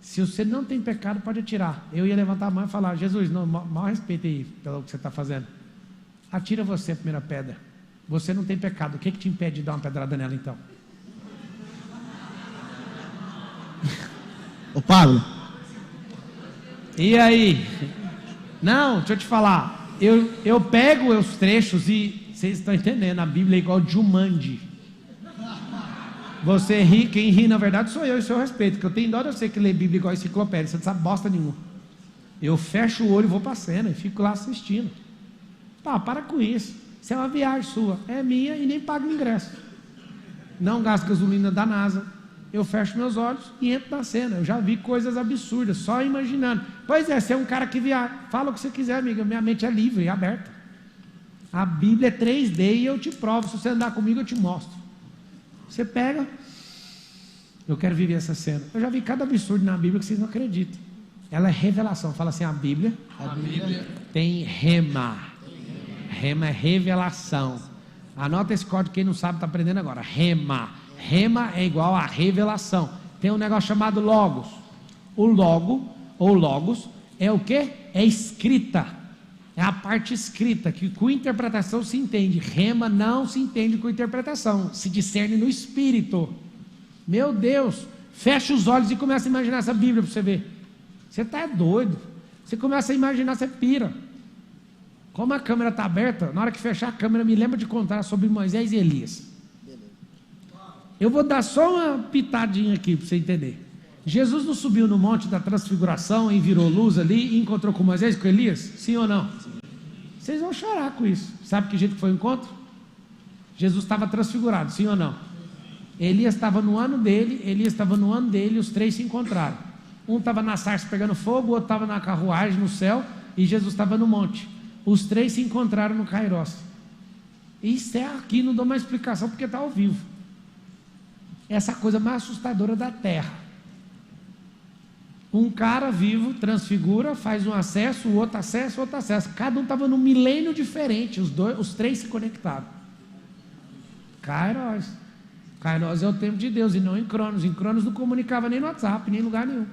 Se você não tem pecado, pode atirar. Eu ia levantar a mão e falar, Jesus, não, mal respeito aí pelo que você está fazendo. Atira você a primeira pedra. Você não tem pecado. O que te impede de dar uma pedrada nela então? Ô Pablo. E aí? Não, deixa eu te falar. Eu pego os trechos e vocês estão entendendo, a Bíblia é igual Jumanji. Você ri, quem ri na verdade sou eu e seu respeito, porque eu tenho dó de você que lê Bíblia igual enciclopédia, você não sabe bosta nenhuma. Eu fecho o olho e vou para a cena e fico lá assistindo. Para com isso. Isso é uma viagem sua, é minha e nem pago ingresso. Não gasto gasolina da NASA. Eu fecho meus olhos e entro na cena. Eu já vi coisas absurdas, só imaginando. Pois é, você é um cara que viaja. Fala o que você quiser, amiga. Minha mente é livre e aberta. A Bíblia é 3D e eu te provo. Se você andar comigo, eu te mostro. Você pega. Eu quero viver essa cena. Eu já vi cada absurdo na Bíblia que vocês não acreditam. Ela é revelação. Fala assim, a Bíblia tem rema. Rema é revelação. Anota esse código, quem não sabe está aprendendo agora. Rema. Rema é igual a revelação. Tem um negócio chamado logos. O logo, ou logos, é o que? É escrita. É a parte escrita, que com interpretação se entende. Rema não se entende com interpretação. Se discerne no espírito. Meu Deus. Fecha os olhos e começa a imaginar essa Bíblia para você ver. Você está doido. Você começa a imaginar, você pira. Como a câmera está aberta, na hora que fechar a câmera, me lembra de contar sobre Moisés e Elias. Eu vou dar só uma pitadinha aqui para você entender. Jesus não subiu no monte da transfiguração e virou luz ali e encontrou com Moisés e com Elias? Sim ou não? Sim. Vocês vão chorar com isso. Sabe que jeito que foi o encontro? Jesus estava transfigurado, sim ou não? Elias estava no ano dele, Elias estava no ano dele, os três se encontraram. Um estava na sarça pegando fogo, o outro estava na carruagem no céu e Jesus estava no monte. Os três se encontraram no Kairos. Isso é aqui, não dou mais explicação porque está ao vivo. Essa coisa mais assustadora da terra. Um cara vivo transfigura, faz um acesso, o outro acesso, o outro acesso. Cada um estava num milênio diferente, os três se conectaram. Kairos. Kairos é o tempo de Deus e não em Cronos. Em Cronos não comunicava nem no WhatsApp, nem em lugar nenhum.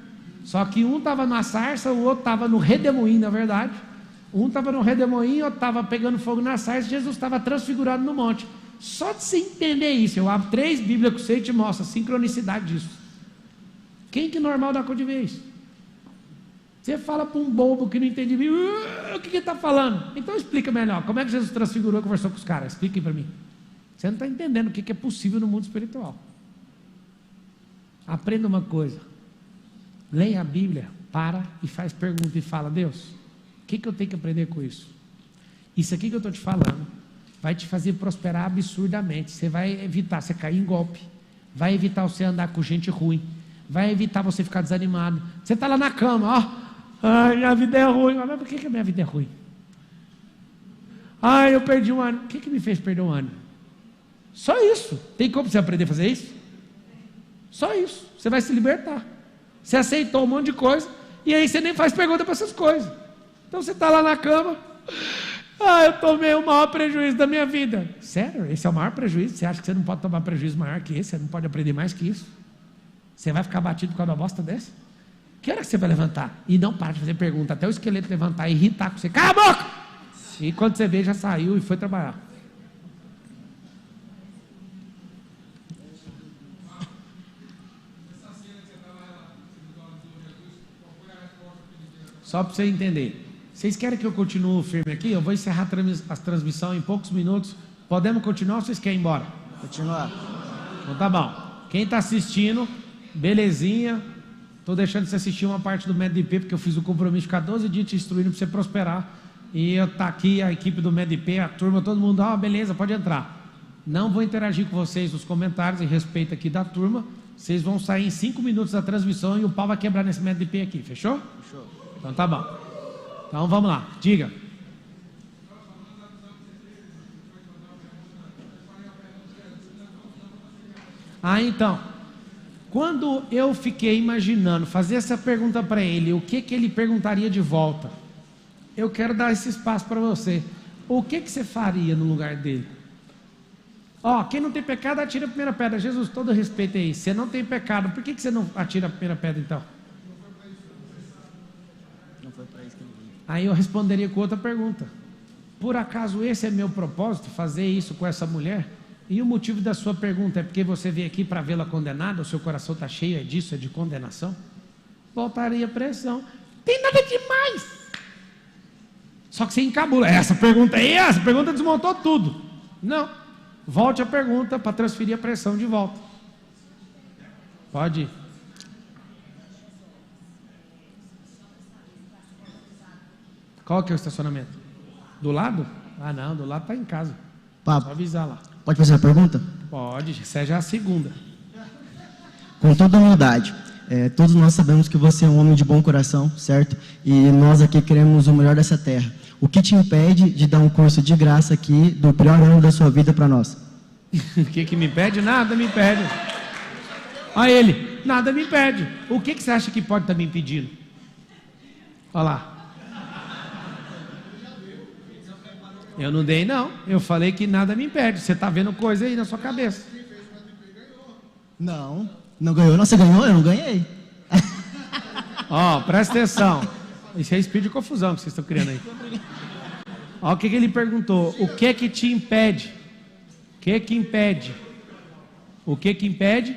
Só que um estava na sarça, o outro estava no redemoinho, na verdade. Um estava no redemoinho, outro estava pegando fogo na sarça, Jesus estava transfigurado no monte. Só de você entender isso, eu abro 3 Bíblias com você e te mostro a sincronicidade disso. Quem que normal dá conta de ver isso? Você fala para um bobo que não entende o que ele está falando. Então explica melhor, como é que Jesus transfigurou e conversou com os caras? Expliquem para mim. Você não está entendendo o que é possível no mundo espiritual. Aprenda uma coisa. Leia a Bíblia, para e faz pergunta e fala: Deus, o que eu tenho que aprender com isso? Isso aqui que eu estou te falando vai te fazer prosperar absurdamente. Você vai evitar você cair em golpe, vai evitar você andar com gente ruim, vai evitar você ficar desanimado. Você está lá na cama, ó, ai, minha vida é ruim. Mas por que a minha vida é ruim? Ai, eu perdi um ano. O que me fez perder um ano? Só isso. Tem como você aprender a fazer isso? Só isso. Você vai se libertar. Você aceitou um monte de coisa e aí você nem faz pergunta para essas coisas. Então você está lá na cama. Ah, eu tomei o maior prejuízo da minha vida. Sério? Esse é o maior prejuízo? Você acha que você não pode tomar prejuízo maior que esse? Você não pode aprender mais que isso? Você vai ficar batido por causa de uma bosta dessa? Que hora que você vai levantar? E não para de fazer pergunta até o esqueleto levantar e irritar com você. Cala a boca! E quando você vê, já saiu e foi trabalhar. Só para você entender. Vocês querem que eu continue firme aqui? Eu vou encerrar a transmissão em poucos minutos. Podemos continuar ou vocês querem ir embora? Continuar. Então tá bom. Quem está assistindo, belezinha. Estou deixando você assistir uma parte do MEDP, porque eu fiz o compromisso de ficar 12 dias te instruindo para você prosperar. E está aqui a equipe do MEDP, a turma, todo mundo, beleza, pode entrar. Não vou interagir com vocês nos comentários, em respeito aqui da turma. Vocês vão sair em 5 minutos da transmissão e o pau vai quebrar nesse MEDP aqui, fechou? Fechou. Então tá bom. Então vamos lá, diga. Então, quando eu fiquei imaginando fazer essa pergunta para ele, o que ele perguntaria de volta? Eu quero dar esse espaço para você. O que você faria no lugar dele? Quem não tem pecado, atira a primeira pedra. Jesus, todo respeito aí. Você não tem pecado, por que você não atira a primeira pedra então? Não foi para isso que eu vim. Aí eu responderia com outra pergunta. Por acaso esse é meu propósito, fazer isso com essa mulher? E o motivo da sua pergunta é porque você veio aqui para vê-la condenada? O seu coração está cheio disso, é de condenação? Voltaria a pressão. Tem nada demais. Só que você encabula. Essa pergunta desmontou tudo. Não. Volte a pergunta para transferir a pressão de volta. Pode ir. Qual que é o estacionamento? Do lado? Não, do lado está em casa. Papo. Só avisar lá. Pode fazer a pergunta? Pode, essa é já a segunda. Com toda humildade, todos nós sabemos que você é um homem de bom coração, certo? E nós aqui queremos o melhor dessa terra. O que te impede de dar um curso de graça aqui do pior ano da sua vida para nós? O que me impede? Nada me impede. Olha ele, nada me impede. O que você acha que pode estar me impedindo? Olha lá. Eu não dei não, eu falei que nada me impede. Você está vendo coisa aí na sua cabeça. Não ganhou. Não, você ganhou? Eu não ganhei. Presta atenção. Isso é espírito de confusão que vocês estão criando aí. O que ele perguntou? O que te impede? O que impede? O que impede?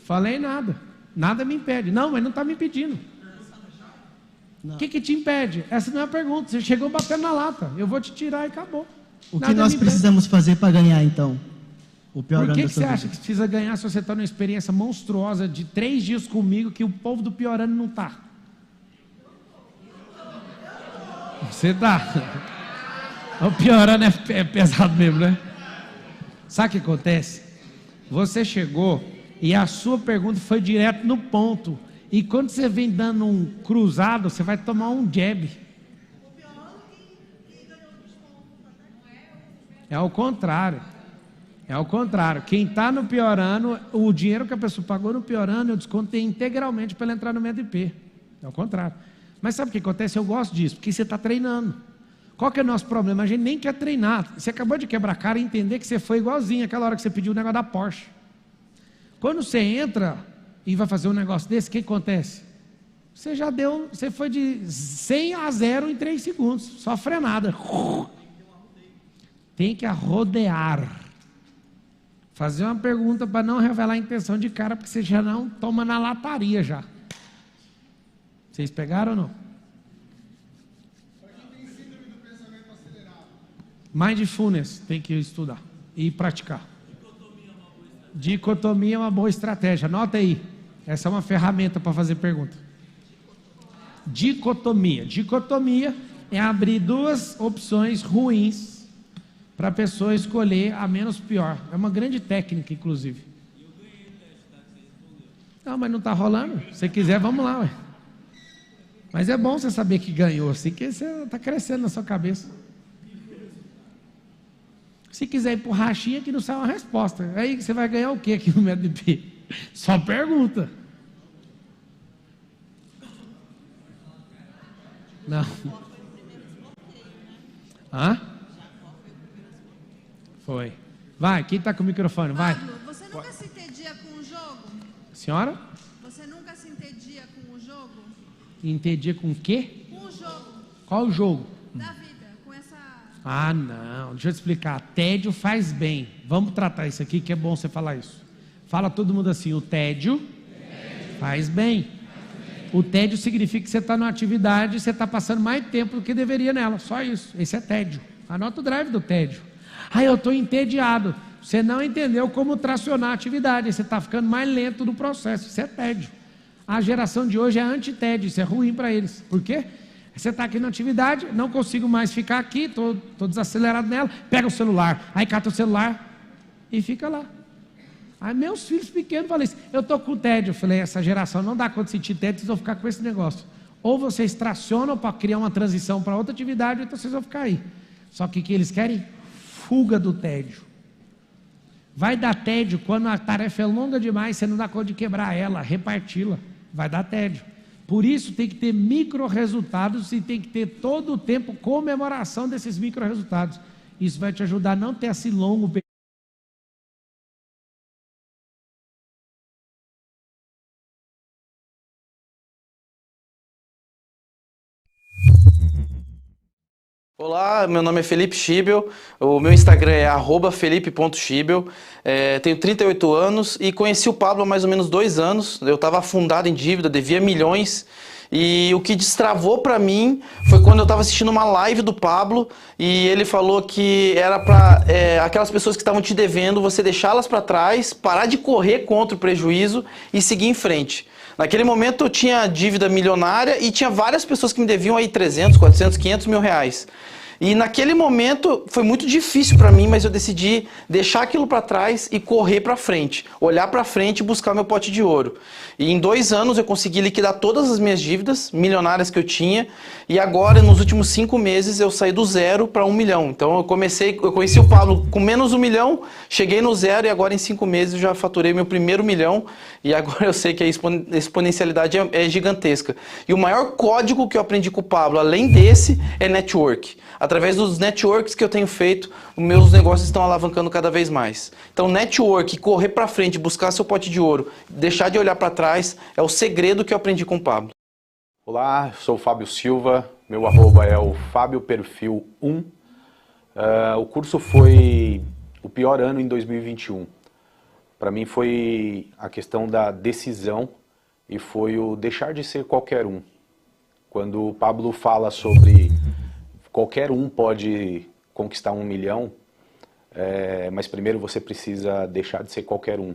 Falei nada. Nada me impede. Não, mas não está me impedindo. O que te impede? Essa não é a pergunta. Você chegou batendo na lata. Eu vou te tirar e acabou. O que nós precisamos fazer para ganhar, então? O pior Por ano que da você sua vida? acha que precisa ganhar se você está numa experiência monstruosa de 3 dias comigo que o povo do pior ano não está? Você está. O pior ano é pesado mesmo, né? Sabe o que acontece? Você chegou e a sua pergunta foi direto no ponto. E quando você vem dando um cruzado, você vai tomar um jab. É ao contrário. É ao contrário. Quem está no pior ano, o dinheiro que a pessoa pagou no pior ano, eu descontei integralmente para ela entrar no MEDP. É ao contrário. Mas sabe o que acontece? Eu gosto disso, porque você está treinando. Qual que é o nosso problema? A gente nem quer treinar. Você acabou de quebrar a cara e entender que você foi igualzinho aquela hora que você pediu o negócio da Porsche. Quando você entra e vai fazer um negócio desse, o que acontece? Você foi de 100 a 0 em 3 segundos, só frenada. Tem que arrodear. Fazer uma pergunta para não revelar a intenção de cara, porque você já não toma na lataria já. Vocês pegaram ou não? Mindfulness tem que estudar e praticar. Dicotomia é uma boa estratégia. Anota aí. Essa é uma ferramenta para fazer pergunta. Dicotomia. Dicotomia é abrir duas opções ruins para a pessoa escolher a menos pior. É uma grande técnica, inclusive. Não, mas não está rolando. Se quiser, vamos lá, ué. Mas é bom você saber que ganhou, assim, que você está crescendo na sua cabeça. Se quiser ir para o rachinha, que não sai uma resposta. Aí você vai ganhar o que aqui no MDP? Só pergunta. Não. Hã? Foi. Vai, quem está com o microfone? Vai. Pablo, você nunca se entendia com o jogo? Senhora? Você nunca se entendia com o jogo? Entendia com o quê? Com o jogo. Qual o jogo? Da vida, com essa... Ah, não. Deixa eu te explicar. Tédio faz bem. Vamos tratar isso aqui, que é bom você falar isso. Fala todo mundo assim, o tédio faz bem. O tédio significa que você está numa atividade e você está passando mais tempo do que deveria nela. Só isso. Esse é tédio. Anota o drive do tédio. Ah, eu estou entediado. Você não entendeu como tracionar a atividade. Você está ficando mais lento no processo. Isso é tédio. A geração de hoje é anti-tédio. Isso é ruim para eles. Por quê? Você está aqui na atividade, não consigo mais ficar aqui, estou desacelerado nela. Pega o celular. Aí cata o celular e fica lá. Aí meus filhos pequenos falam assim, eu estou com tédio. Eu falei, essa geração não dá conta de sentir tédio, vocês vão ficar com esse negócio. Ou vocês tracionam para criar uma transição para outra atividade, ou então vocês vão ficar aí. Só que o que eles querem? Fuga do tédio. Vai dar tédio quando a tarefa é longa demais, você não dá conta de quebrar ela, reparti-la. Vai dar tédio. Por isso tem que ter micro resultados e tem que ter todo o tempo comemoração desses micro resultados. Isso vai te ajudar a não ter esse longo período. Olá, meu nome é Felipe Schibel, o meu Instagram é @felipe.schibel, tenho 38 anos e conheci o Pablo há mais ou menos 2 anos, eu estava afundado em dívida, devia milhões, e o que destravou para mim foi quando eu estava assistindo uma live do Pablo e ele falou que era para aquelas pessoas que estavam te devendo, você deixá-las para trás, parar de correr contra o prejuízo e seguir em frente. Naquele momento eu tinha dívida milionária e tinha várias pessoas que me deviam aí 300, 400, 500 mil reais. E naquele momento foi muito difícil para mim, mas eu decidi deixar aquilo para trás e correr para frente. Olhar para frente e buscar meu pote de ouro. E em 2 anos eu consegui liquidar todas as minhas dívidas milionárias que eu tinha. E agora, nos últimos 5 meses, eu saí do 0 para 1 milhão. Então eu conheci o Pablo com menos 1 milhão, cheguei no 0 e agora em 5 meses eu já faturei meu primeiro 1 milhão. E agora eu sei que a exponencialidade é gigantesca. E o maior código que eu aprendi com o Pablo, além desse, é network. Através dos networks que eu tenho feito, os meus negócios estão alavancando cada vez mais. Então, network, correr para frente, buscar seu pote de ouro, deixar de olhar para trás, é o segredo que eu aprendi com o Pablo. Olá, sou o Fábio Silva, meu arroba é o FábioPerfil1. O curso foi o pior ano em 2021. Para mim foi a questão da decisão e foi o deixar de ser qualquer um. Quando o Pablo fala sobre qualquer um pode conquistar 1 milhão, mas primeiro você precisa deixar de ser qualquer um.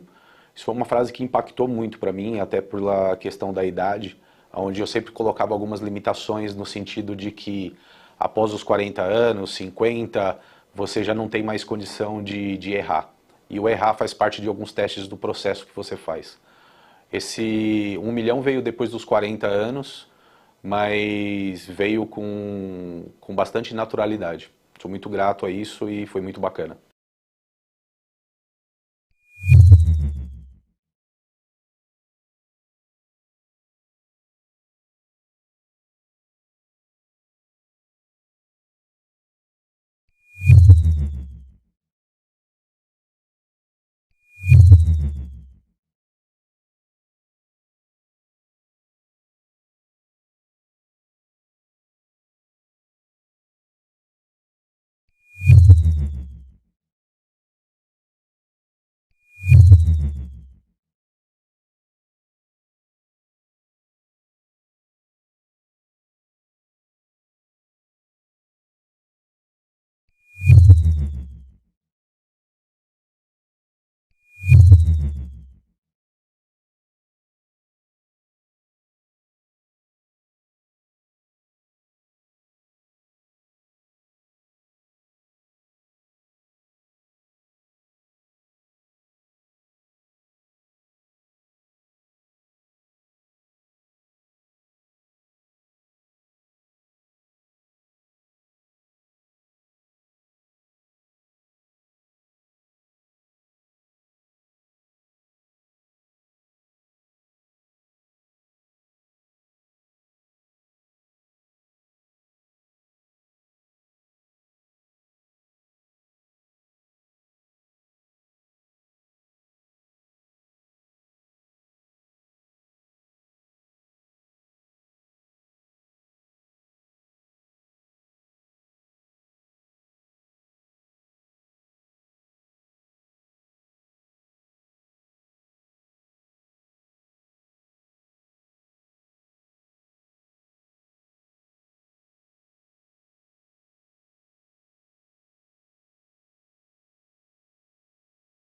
Isso foi uma frase que impactou muito para mim, até pela questão da idade, onde eu sempre colocava algumas limitações no sentido de que após os 40 anos, 50, você já não tem mais condição de errar. E o errar faz parte de alguns testes do processo que você faz. Esse 1 milhão veio depois dos 40 anos, mas veio com bastante naturalidade. Sou muito grato a isso e foi muito bacana.